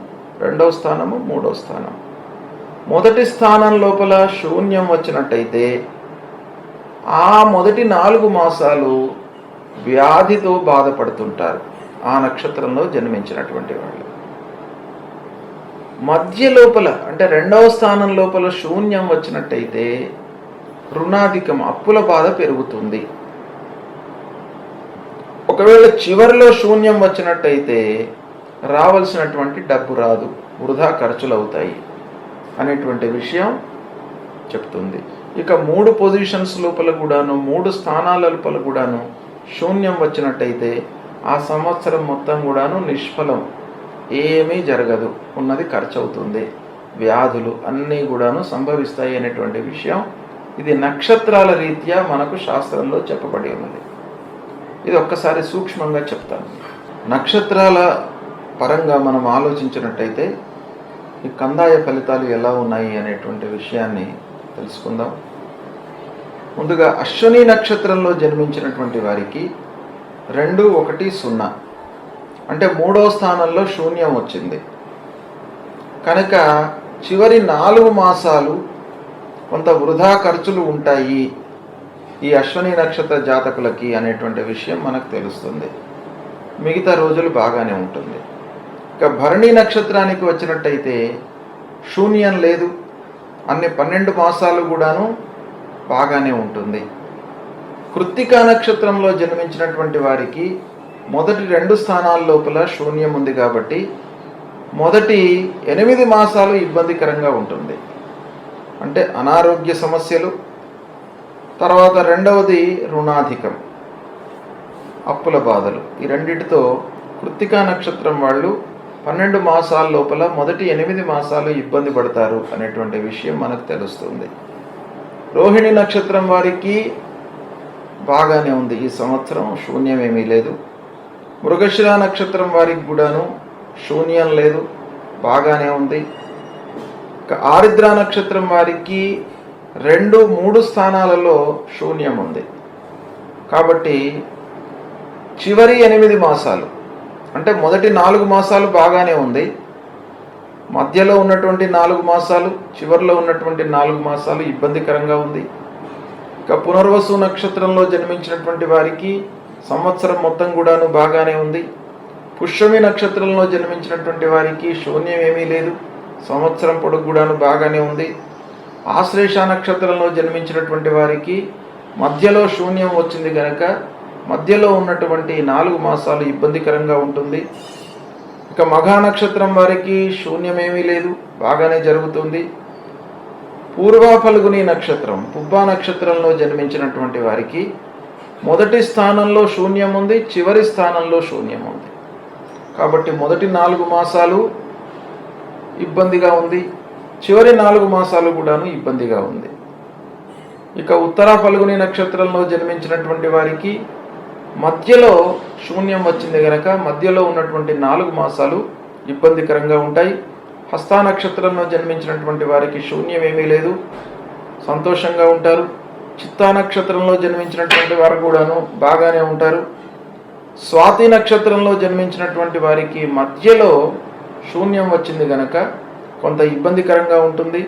2వ స్థానము, 3వ స్థానం. మొదటి స్థానం లోపల శూన్యం వచ్చినట్టయితే ఆ మొదటి 4 మాసాలు వ్యాధితో బాధపడుతుంటారు ఆ నక్షత్రంలో జన్మించినటువంటి వాళ్ళు. మధ్య లోపల అంటే 2వ స్థానం లోపల శూన్యం వచ్చినట్టయితే రుణాధికం, అప్పుల బాధ పెరుగుతుంది. ఒకవేళ చివరిలో శూన్యం వచ్చినట్టయితే రావాల్సినటువంటి డబ్బు రాదు, వృధా ఖర్చులు అవుతాయి అనేటువంటి విషయం చెప్తుంది. ఇక 3 పొజిషన్స్ లోపల కూడాను, 3 స్థానాల లోపల కూడాను శూన్యం వచ్చినట్టయితే ఆ సంవత్సరం మొత్తం కూడాను నిష్ఫలం, ఏమీ జరగదు, ఉన్నది ఖర్చు అవుతుంది, వ్యాధులు అన్నీ కూడాను సంభవిస్తాయి అనేటువంటి విషయం ఇది నక్షత్రాల రీత్యా మనకు శాస్త్రంలో చెప్పబడి ఉన్నది. ఇది ఒక్కసారి సూక్ష్మంగా చెప్తాను. నక్షత్రాల పరంగా మనం ఆలోచించినట్టయితే ఈ కందాయ ఫలితాలు ఎలా ఉన్నాయి అనేటువంటి విషయాన్ని తెలుసుకుందాం. ముందుగా అశ్వని నక్షత్రంలో జన్మించినటువంటి వారికి 2, 1, 0 అంటే 3వ స్థానంలో శూన్యం వచ్చింది కనుక చివరి 4 మాసాలు కొంత వృధా ఖర్చులు ఉంటాయి ఈ అశ్వని నక్షత్ర జాతకులకి అనేటువంటి విషయం మనకు తెలుస్తుంది. మిగతా రోజులు బాగానే ఉంటుంది. ఇక భరణి నక్షత్రానికి వచ్చినట్టయితే శూన్యం లేదు, అన్ని 12 మాసాలు కూడాను బాగానే ఉంటుంది. కృత్తికా నక్షత్రంలో జన్మించినటువంటి వారికి మొదటి 2 స్థానాల లోపల శూన్యం ఉంది కాబట్టి మొదటి 8 మాసాలు ఇబ్బందికరంగా ఉంటుంది. అంటే అనారోగ్య సమస్యలు, తర్వాత రెండవది రుణాధికం, అప్పుల బాధలు. ఈ రెండిటితో కృత్తికా నక్షత్రం వాళ్ళు 12 మాసాల లోపల మొదటి 8 మాసాలు ఇబ్బంది పడతారు అనేటువంటి విషయం మనకు తెలుస్తుంది. రోహిణి నక్షత్రం వారికి బాగానే ఉంది ఈ సంవత్సరం, శూన్యమేమీ లేదు. మృగశిర నక్షత్రం వారికి కూడాను శూన్యం లేదు, బాగానే ఉంది. ఆరుద్ర నక్షత్రం వారికి 2, 3 స్థానాలలో శూన్యం ఉంది. కాబట్టి చివరి 8 మాసాలు అంటే మొదటి 4 మాసాలు బాగానే ఉంది, మధ్యలో ఉన్నటువంటి 4 మాసాలు, చివరిలో ఉన్నటువంటి 4 మాసాలు ఇబ్బందికరంగా ఉంది. ఇక పునర్వసు నక్షత్రంలో జన్మించినటువంటి వారికి సంవత్సరం మొత్తం కూడాను బాగానే ఉంది. పుష్యమి నక్షత్రంలో జన్మించినటువంటి వారికి శూన్యం ఏమీ లేదు, సంవత్సరం పొడుగు కూడాను బాగానే ఉంది. ఆశ్లేష నక్షత్రంలో జన్మించినటువంటి వారికి మధ్యలో శూన్యం వచ్చింది కనుక మధ్యలో ఉన్నటువంటి 4 మాసాలు ఇబ్బందికరంగా ఉంటుంది. ఇక మఘా నక్షత్రం వారికి శూన్యమేమీ లేదు, బాగానే జరుగుతుంది. పూర్వ ఫల్గుని నక్షత్రం, పుబ్బా నక్షత్రంలో జన్మించినటువంటి వారికి మొదటి స్థానంలో శూన్యం ఉంది, చివరి స్థానంలో శూన్యం ఉంది. కాబట్టి మొదటి 4 మాసాలు ఇబ్బందిగా ఉంది, చివరి 4 మాసాలు కూడాను ఇబ్బందిగా ఉంది. ఇక ఉత్తర ఫల్గుని నక్షత్రంలో జన్మించినటువంటి వారికి మధ్యలో శూన్యం వచ్చింది కనుక మధ్యలో ఉన్నటువంటి 4 మాసాలు ఇబ్బందికరంగా ఉంటాయి. హస్త నక్షత్రంలో జన్మించినటువంటి వారికి శూన్యం ఏమీ లేదు, సంతోషంగా ఉంటారు. చిత్తా నక్షత్రంలో జన్మించినటువంటి వారు కూడాను బాగానే ఉంటారు. స్వాతి నక్షత్రంలో జన్మించినటువంటి వారికి మధ్యలో శూన్యం వచ్చింది కనుక కొంత ఇబ్బందికరంగా ఉంటుంది.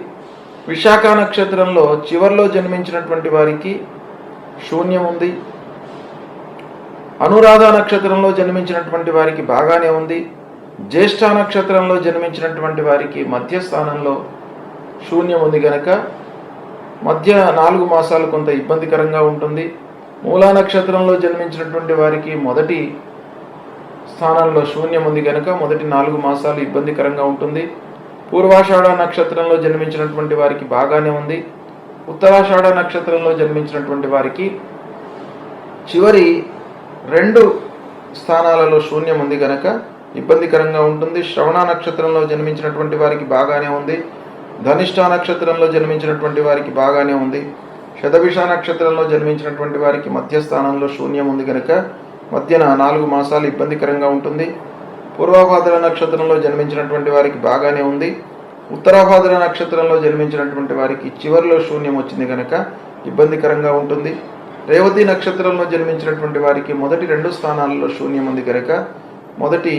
విశాఖ నక్షత్రంలో చివర్లో జన్మించినటువంటి వారికి శూన్యం ఉంది. అనురాధ నక్షత్రంలో జన్మించినటువంటి వారికి బాగానే ఉంది. జ్యేష్ఠ నక్షత్రంలో జన్మించినటువంటి వారికి మధ్య స్థానంలో శూన్యం ఉంది కనుక మధ్య 4 మాసాలు కొంత ఇబ్బందికరంగా ఉంటుంది. మూలా నక్షత్రంలో జన్మించినటువంటి వారికి మొదటి స్థానంలో శూన్యం ఉంది కనుక మొదటి 4 మాసాలు ఇబ్బందికరంగా ఉంటుంది. పూర్వాషాఢ నక్షత్రంలో జన్మించినటువంటి వారికి బాగానే ఉంది. ఉత్తరాషాఢ నక్షత్రంలో జన్మించినటువంటి వారికి చివరి 2 స్థానాలలో శూన్యం ఉంది కనుక ఇబ్బందికరంగా ఉంటుంది. శ్రవణ నక్షత్రంలో జన్మించినటువంటి వారికి బాగానే ఉంది. ధనిష్ఠ నక్షత్రంలో జన్మించినటువంటి వారికి బాగానే ఉంది. శతభిష నక్షత్రంలో జన్మించినటువంటి వారికి మధ్య స్థానంలో శూన్యం ఉంది కనుక మధ్యన 4 మాసాలు ఇబ్బందికరంగా ఉంటుంది. పూర్వభాద్ర నక్షత్రంలో జన్మించినటువంటి వారికి బాగానే ఉంది. ఉత్తరాభాద్ర నక్షత్రంలో జన్మించినటువంటి వారికి చివరిలో శూన్యం వచ్చింది కనుక ఇబ్బందికరంగా ఉంటుంది. రేవతి నక్షత్రంలో జన్మించినటువంటి వారికి మొదటి 2 స్థానాలలో శూన్యం ఉంది కనుక మొదటి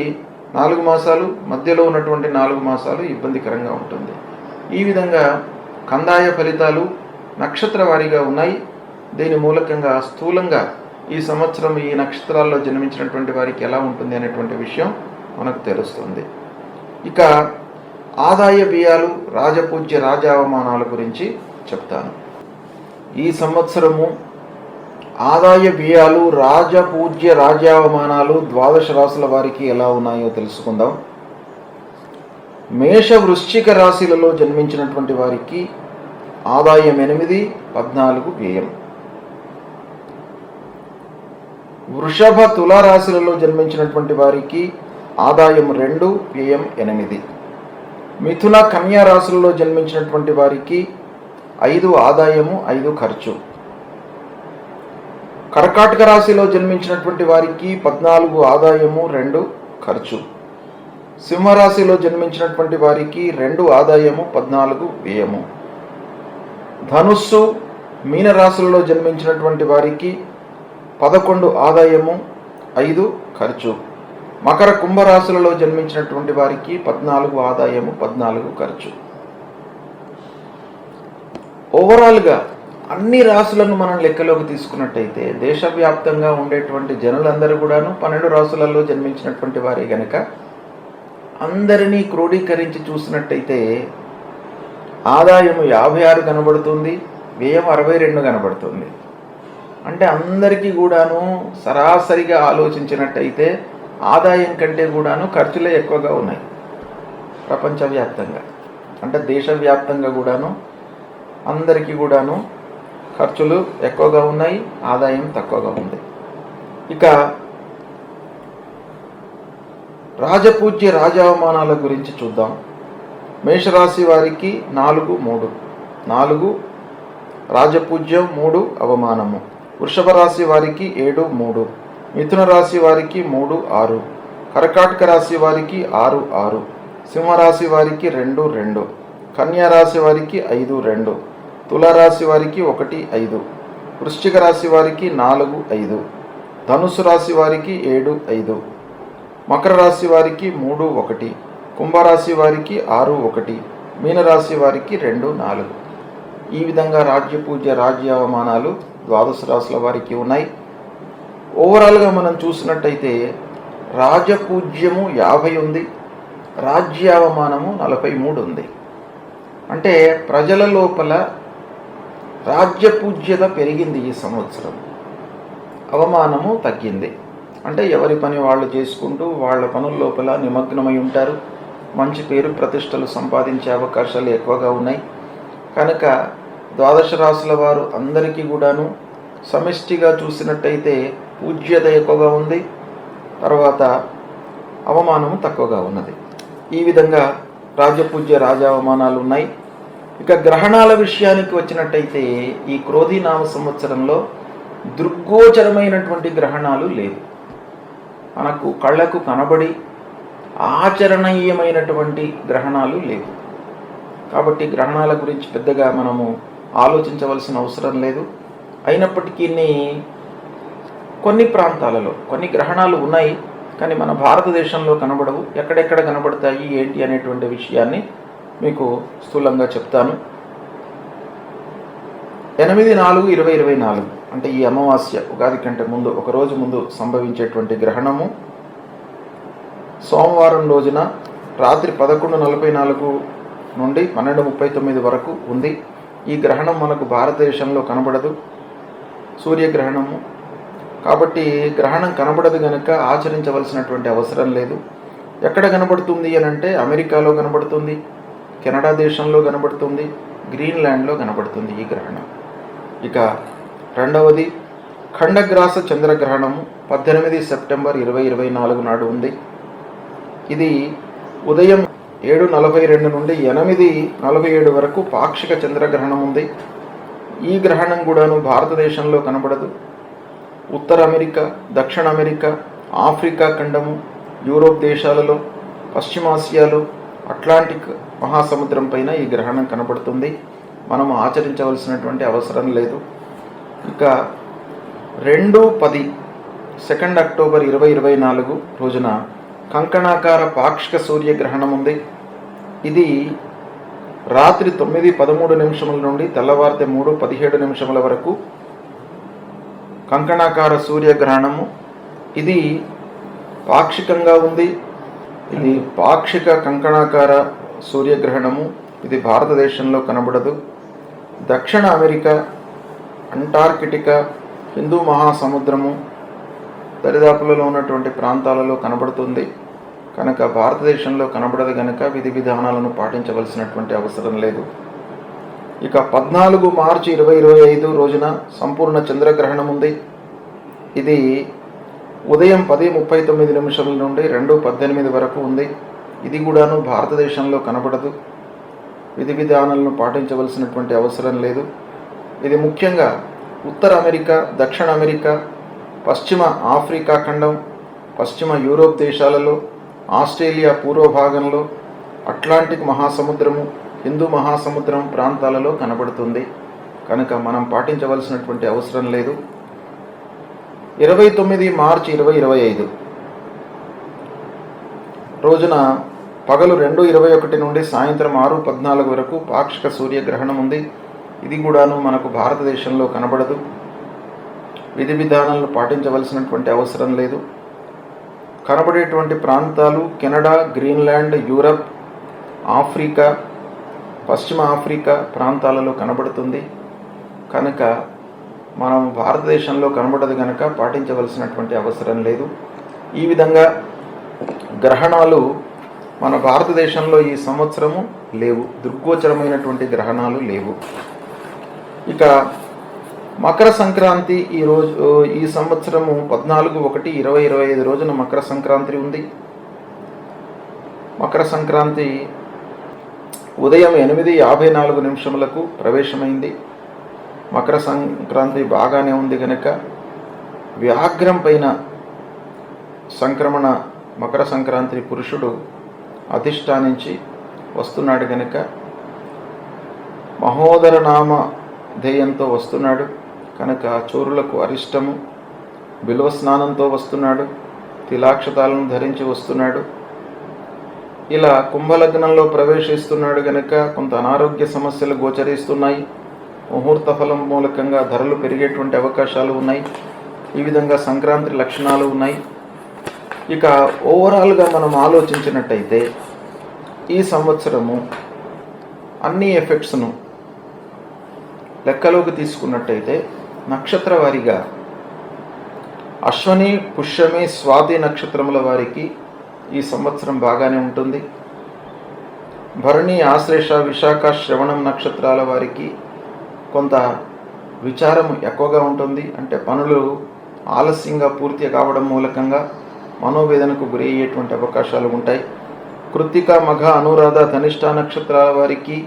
4 మాసాలు, మధ్యలో ఉన్నటువంటి 4 మాసాలు ఇబ్బందికరంగా ఉంటుంది. ఈ విధంగా కందాయ ఫలితాలు నక్షత్ర వారీగా ఉన్నాయి. దీని మూలకంగా స్థూలంగా ఈ సంవత్సరం ఈ నక్షత్రాల్లో జన్మించినటువంటి వారికి ఎలా ఉంటుంది అనేటువంటి విషయం మనకు తెలుస్తుంది. ఇక ఆదాయ వ్యయాలు, రాజపూజ్య రాజావమానాల గురించి చెప్తాను. ఈ సంవత్సరము ఆదాయ వ్యయాలు, రాజపూజ్య రాజావమానాలు 12 రాశుల వారికి ఎలా ఉన్నాయో తెలుసుకుందాం. మేష వృశ్చిక రాశులలో జన్మించినటువంటి వారికి ఆదాయం 8, 14 వ్యయం. వృషభ తులారాశులలో జన్మించినటువంటి వారికి ఆదాయం 2, వ్యయం 8. మిథున కన్యా రాశులలో జన్మించినటువంటి వారికి 5 ఆదాయము, 5 ఖర్చు. కర్కాటక రాశిలో జన్మించినటువంటి వారికి 14 ఆదాయము, 2 ఖర్చు. సింహరాశిలో జన్మించినటువంటి వారికి 2 ఆదాయము, 14 వ్యయము. ధనుస్సు మీనరాశులలో జన్మించినటువంటి వారికి 11 ఆదాయము, 5 ఖర్చు. మకర కుంభరాశులలో జన్మించినటువంటి వారికి 14 ఆదాయము, 14 ఖర్చు. ఓవరాల్గా అన్ని రాశులను మనం లెక్కలోకి తీసుకున్నట్టయితే దేశవ్యాప్తంగా ఉండేటువంటి జనులందరూ కూడాను 12 రాశులలో జన్మించినటువంటి వారే గనక అందరినీ క్రోడీకరించి చూసినట్టయితే ఆదాయం 56 కనబడుతుంది, వ్యయం 62 కనబడుతుంది. అంటే అందరికీ కూడాను సరాసరిగా ఆలోచించినట్టయితే ఆదాయం కంటే కూడాను ఖర్చులే ఎక్కువగా ఉన్నాయి ప్రపంచవ్యాప్తంగా. అంటే దేశవ్యాప్తంగా కూడాను అందరికీ కూడాను ఖర్చులు ఎక్కువగా ఉన్నాయి, ఆదాయం తక్కువగా ఉంది. ఇక రాజపూజ్య రాజావమానాల గురించి చూద్దాం. మేషరాశి వారికి 4, 3. 4 రాజపూజ్యం, 3 అవమానము. వృషభ రాశి వారికి 7, 3. మిథున రాశి వారికి 3, 6. కర్కాటక రాశి వారికి 6, 6. సింహరాశి వారికి 2, 2. కన్యా రాశి వారికి 5, 2. తులారాశి వారికి 1, 5, వృశ్చిక రాశి వారికి 4, 5, ధనుసు రాశి వారికి 7, 5, మకర రాశి వారికి 3, 1, కుంభరాశి వారికి 6, 1, మీనరాశి వారికి 2, 4. ఈ విధంగా రాజ్యపూజ్య రాజ్యావమానాలు ద్వాదశ రాశుల వారికి ఉన్నాయి. ఓవరాల్గా మనం చూసినట్టయితే రాజపూజ్యము 50 ఉంది, రాజ్యావమానము 43 ఉంది. అంటే ప్రజల లోపల రాజ్యపూజ్యత పెరిగింది ఈ సంవత్సరం, అవమానము తగ్గింది. అంటే ఎవరి పని వాళ్ళు చేసుకుంటూ వాళ్ళ పనుల లోపల నిమగ్నమై ఉంటారు. మంచి పేరు ప్రతిష్టలు సంపాదించే అవకాశాలు ఎక్కువగా ఉన్నాయి. కనుక ద్వాదశ రాశుల వారు అందరికీ కూడాను సమిష్టిగా చూసినట్టయితే పూజ్యత ఎక్కువగా ఉంది, తర్వాత అవమానము తక్కువగా ఉన్నది. ఈ విధంగా రాజపూజ్య రాజావమానాలు ఉన్నాయి. ఇక గ్రహణాల విషయానికి వచ్చినట్టయితే ఈ క్రోధీనామ సంవత్సరంలో దృగ్గోచరమైనటువంటి గ్రహణాలు లేవు. మనకు కళ్ళకు కనబడి ఆచరణీయమైనటువంటి గ్రహణాలు లేవు. కాబట్టి గ్రహణాల గురించి పెద్దగా మనము ఆలోచించవలసిన అవసరం లేదు. అయినప్పటికీ కొన్ని ప్రాంతాలలో కొన్ని గ్రహణాలు ఉన్నాయి, కానీ మన భారతదేశంలో కనబడవు. ఎక్కడెక్కడ కనబడతాయి ఏంటి అనేటువంటి విషయాన్ని మీకు స్థూలంగా చెప్తాను. 8/4/2024 అంటే ఈ అమావాస్య ఉగాది కంటే ముందు ఒకరోజు ముందు సంభవించేటువంటి గ్రహణము సోమవారం రోజున రాత్రి 11:44 నుండి 12:39 వరకు ఉంది. ఈ గ్రహణం మనకు భారతదేశంలో కనబడదు, సూర్యగ్రహణము. కాబట్టి గ్రహణం కనబడదు కనుక ఆచరించవలసినటువంటి అవసరం లేదు. ఎక్కడ కనబడుతుంది అని అంటే అమెరికాలో కనబడుతుంది, కెనడా దేశంలో కనబడుతుంది, గ్రీన్లాండ్లో కనబడుతుంది ఈ గ్రహణం. ఇక రెండవది ఖండగ్రాస చంద్రగ్రహణము 18 సెప్టెంబర్ 2024 నాడు ఉంది. ఇది ఉదయం 7:42 నుండి 8:47 వరకు పాక్షిక చంద్రగ్రహణం ఉంది. ఈ గ్రహణం కూడాను భారతదేశంలో కనబడదు. ఉత్తర అమెరికా, దక్షిణ అమెరికా, ఆఫ్రికా ఖండము, యూరోప్ దేశాలలో, పశ్చిమాసియాలో, అట్లాంటిక్ మహాసముద్రం పైన ఈ గ్రహణం కనబడుతుంది. మనము ఆచరించవలసినటువంటి అవసరం లేదు. ఇక 2-10 2 అక్టోబర్ 2024 రోజున కంకణాకార పాక్షిక సూర్యగ్రహణం ఉంది. ఇది రాత్రి 9:13 నుండి తెల్లవారితే 3:17 వరకు కంకణాకార సూర్యగ్రహణము. ఇది పాక్షికంగా ఉంది. ఇది పాక్షిక కంకణాకార సూర్యగ్రహణము. ఇది భారతదేశంలో కనబడదు. దక్షిణ అమెరికా, అంటార్కిటికా, హిందూ మహాసముద్రము దరిదాపులలో ఉన్నటువంటి ప్రాంతాలలో కనబడుతుంది. కనుక భారతదేశంలో కనబడదు కనుక విధి విధానాలను పాటించవలసినటువంటి అవసరం లేదు. ఇక 14 మార్చి 2025 రోజున సంపూర్ణ చంద్రగ్రహణం ఉంది. ఇది ఉదయం 10:39 నుండి 2:18 వరకు ఉంది. ఇది కూడాను భారతదేశంలో కనబడదు. విధి విధానాలను పాటించవలసినటువంటి అవసరం లేదు. ఇది ముఖ్యంగా ఉత్తర అమెరికా, దక్షిణ అమెరికా, పశ్చిమ ఆఫ్రికా ఖండం, పశ్చిమ యూరోప్ దేశాలలో, ఆస్ట్రేలియా పూర్వ భాగంలో, అట్లాంటిక్ మహాసముద్రము, హిందూ మహాసముద్రం ప్రాంతాలలో కనబడుతుంది. కనుక మనం పాటించవలసినటువంటి అవసరం లేదు. 29 మార్చి 2025 రోజున పగలు 2:21 నుండి సాయంత్రం 6:14 వరకు పాక్షిక సూర్యగ్రహణం ఉంది. ఇది కూడాను మనకు భారతదేశంలో కనబడదు. విధి విధానాలను పాటించవలసినటువంటి అవసరం లేదు. కనబడేటువంటి ప్రాంతాలు కెనడా, గ్రీన్లాండ్, యూరప్, ఆఫ్రికా, పశ్చిమ ఆఫ్రికా ప్రాంతాలలో కనబడుతుంది. కనుక మనం భారతదేశంలో కనబడదు కనుక పాటించవలసినటువంటి అవసరం లేదు. ఈ విధంగా గ్రహణాలు మన భారతదేశంలో ఈ సంవత్సరము లేవు. దృగ్గోచరమైనటువంటి గ్రహణాలు లేవు. ఇక మకర సంక్రాంతి ఈ సంవత్సరము 14/1/2025 రోజున మకర సంక్రాంతి ఉంది. మకర సంక్రాంతి ఉదయం 8:54 ప్రవేశమైంది. మకర సంక్రాంతి బాగానే ఉంది కనుక వ్యాఘ్రం పైన సంక్రమణ మకర సంక్రాంతి పురుషుడు అధిష్టానించి వస్తున్నాడు కనుక మహోదర నామ ధ్యేయంతో వస్తున్నాడు కనుక చోరులకు అరిష్టము. బిల్వ స్నానంతో వస్తున్నాడు, తిలాక్షతాలను ధరించి వస్తున్నాడు. ఇలా కుంభలగ్నంలో ప్రవేశిస్తున్నాడు కనుక కొంత అనారోగ్య సమస్యలు గోచరిస్తున్నాయి. ముహూర్త ఫలం మూలకంగా ధరలు పెరిగేటువంటి అవకాశాలు ఉన్నాయి. ఈ విధంగా సంక్రాంతి లక్షణాలు ఉన్నాయి. ఇక ఓవరాల్గా మనం ఆలోచించినట్టయితే ఈ సంవత్సరము అన్ని ఎఫెక్ట్స్ను లెక్కలోకి తీసుకున్నట్టయితే నక్షత్ర వారీగా అశ్వని, పుష్యమి, స్వాతి నక్షత్రముల వారికి ఈ సంవత్సరం బాగానే ఉంటుంది. భరణి, ఆశ్లేష, విశాఖ, శ్రవణం నక్షత్రాల వారికి కొంత విచారం ఎక్కువగా ఉంటుంది. అంటే పనులు ఆలస్యంగా పూర్తి కావడం మూలకంగా మనోవేదనకు గురి అయ్యేటువంటి అవకాశాలు ఉంటాయి. కృత్తిక, మఘ, అనురాధ, ధనిష్ట నక్షత్రాల వారికి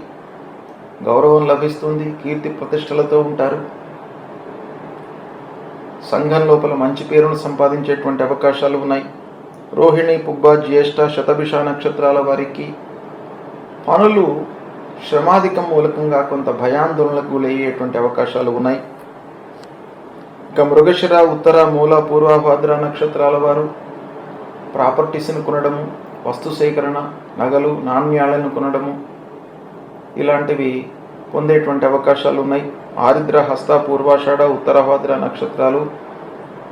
గౌరవం లభిస్తుంది, కీర్తి ప్రతిష్టలతో ఉంటారు. సంఘం లోపల మంచి పేరును సంపాదించేటువంటి అవకాశాలు ఉన్నాయి. రోహిణి, పుబ్బ, జ్యేష్ఠ, శతభిష నక్షత్రాల వారికి పనులు శ్రమాధికం మూలకంగా కొంత భయాందోళనకు గురయ్యేటువంటి అవకాశాలు ఉన్నాయి. ఇక మృగశిర, ఉత్తర, మూల, పూర్వభాద్ర నక్షత్రాల వారు ప్రాపర్టీస్ను కొనడము, వస్తు సేకరణ, నగలు, నాణ్యాలను కొనడము ఇలాంటివి పొందేటువంటి అవకాశాలు ఉన్నాయి. ఆరిద్ర, హస్త, పూర్వాషాఢ, ఉత్తరభాద్ర నక్షత్రాలు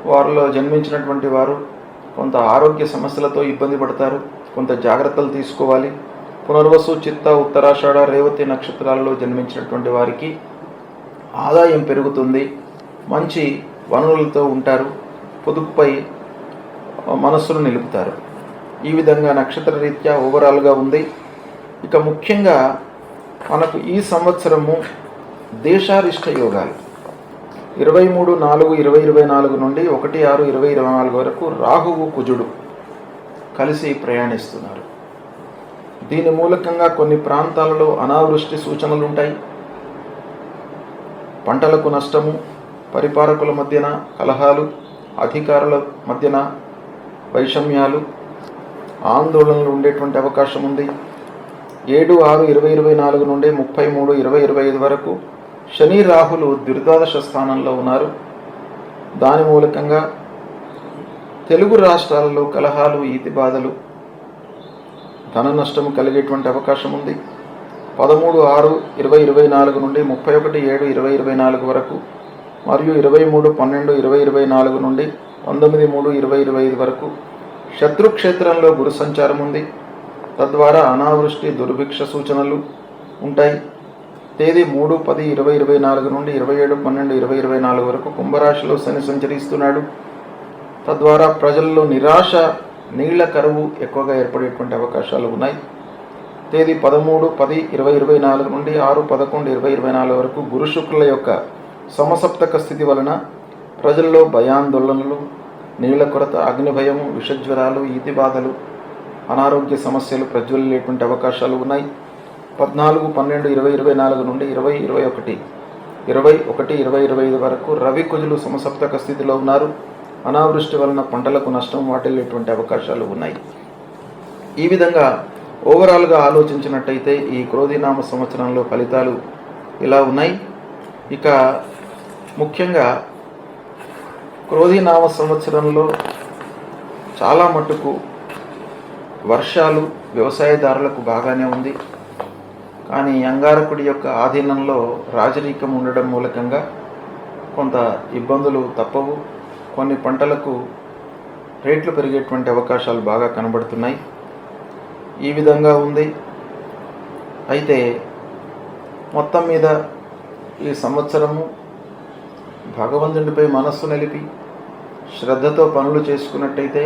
వారిలో జన్మించినటువంటి వారు కొంత ఆరోగ్య సమస్యలతో ఇబ్బంది పడతారు, కొంత జాగ్రత్తలు తీసుకోవాలి. పునర్వసు, చిత్త, ఉత్తరాషాఢ, రేవతి నక్షత్రాలలో జన్మించినటువంటి వారికి ఆదాయం పెరుగుతుంది, మంచి వనరులతో ఉంటారు, పొదుపుపై మనస్సును నిలుపుతారు. ఈ విధంగా నక్షత్ర రీత్యా ఓవరాల్గా ఉంది. ఇక ముఖ్యంగా మనకు ఈ సంవత్సరము దేశారిష్ట యోగాలు 23/4/2024 నుండి 1/6/2024 వరకు రాహువు, కుజుడు కలిసి ప్రయాణిస్తున్నారు. దీని మూలకంగా కొన్ని ప్రాంతాలలో అనావృష్టి సూచనలు ఉంటాయి. పంటలకు నష్టము, పరిపాలకుల మధ్యన కలహాలు, అధికారుల మధ్యన వైషమ్యాలు, ఆందోళనలు ఉండేటువంటి అవకాశం ఉంది. 7/6/2024 నుండి 33/2025 వరకు శని, రాహులు ద్విద్వాదశ స్థానంలో ఉన్నారు. దాని మూలకంగా తెలుగు రాష్ట్రాలలో కలహాలు, ఈతి బాధలు, ధన నష్టము కలిగేటువంటి అవకాశం ఉంది. 13/6/2024 నుండి 31/7/2024 వరకు మరియు 23/12/2024 నుండి 19/3/2025 వరకు శత్రుక్షేత్రంలో గురు సంచారం ఉంది. తద్వారా అనావృష్టి, దుర్భిక్ష సూచనలు ఉంటాయి. తేదీ 3/10/2024 నుండి 27/12/2024 వరకు కుంభరాశిలో శని సంచరిస్తున్నాడు. తద్వారా ప్రజల్లో నిరాశ, నీళ్ల కరువు ఎక్కువగా ఏర్పడేటువంటి అవకాశాలు ఉన్నాయి. తేదీ 13/10/2024 నుండి 6/11/2024 వరకు గురు శుక్రుల యొక్క సమసప్తక స్థితి వలన ప్రజల్లో భయాందోళనలు, నీళ్ల కొరత, అగ్నిభయము, విషజ్వరాలు, ఈతి బాధలు, అనారోగ్య సమస్యలు ప్రజ్వలిలేటువంటి అవకాశాలు ఉన్నాయి. 14/12/2024 నుండి 20/21/2025 వరకు రవి, కుజులు సమసప్తక స్థితిలో ఉన్నారు. అనావృష్టి వలన పంటలకు నష్టం వాటిల్లేటువంటి అవకాశాలు ఉన్నాయి. ఈ విధంగా ఓవరాల్గా ఆలోచించినట్టయితే ఈ క్రోధినామ సంవత్సరంలో ఫలితాలు ఇలా ఉన్నాయి. ఇక ముఖ్యంగా క్రోధినామ సంవత్సరంలో చాలా మట్టుకు వర్షాలు వ్యవసాయదారులకు బాగానే ఉంది. కానీ అంగారకుడి యొక్క ఆధీనంలో రాజరికం ఉండడం మూలకంగా కొంత ఇబ్బందులు తప్పవు. కొన్ని పంటలకు రేట్లు పెరిగేటువంటి అవకాశాలు బాగా కనబడుతున్నాయి. ఈ విధంగా ఉంది. అయితే మొత్తం మీద ఈ సంవత్సరము భగవంతునిపై మనస్సు నిలిపి శ్రద్ధతో పనులు చేసుకున్నట్టయితే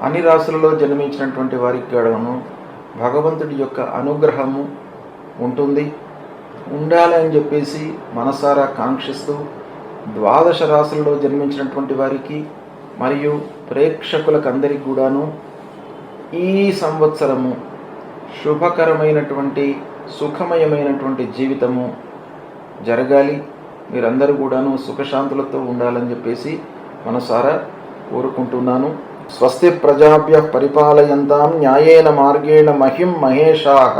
అన్ని రాశులలో జన్మించినటువంటి వారికి కూడాను భగవంతుడి యొక్క అనుగ్రహము ఉంటుంది, ఉండాలి అని చెప్పేసి మనసారా కాంక్షిస్తూ ద్వాదశ రాశులలో జన్మించినటువంటి వారికి మరియు ప్రేక్షకులకు అందరికీ కూడాను ఈ సంవత్సరము శుభకరమైనటువంటి, సుఖమయమైనటువంటి జీవితము జరగాలి. మీరందరూ కూడాను సుఖశాంతులతో ఉండాలని చెప్పేసి మనసారా కోరుకుంటున్నాను. స్వస్తి ప్రజాభ్యః పరిపాలయంతాం న్యాయేన మార్గేణ మహిం మహేషాః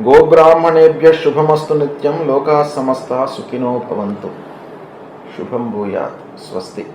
గోబ్రాహ్మణేభ్య శుభమస్తు నిత్యం. లోకా సమస్త సుఖినో భవంతు. శుభం భూయాత్. స్వస్తి.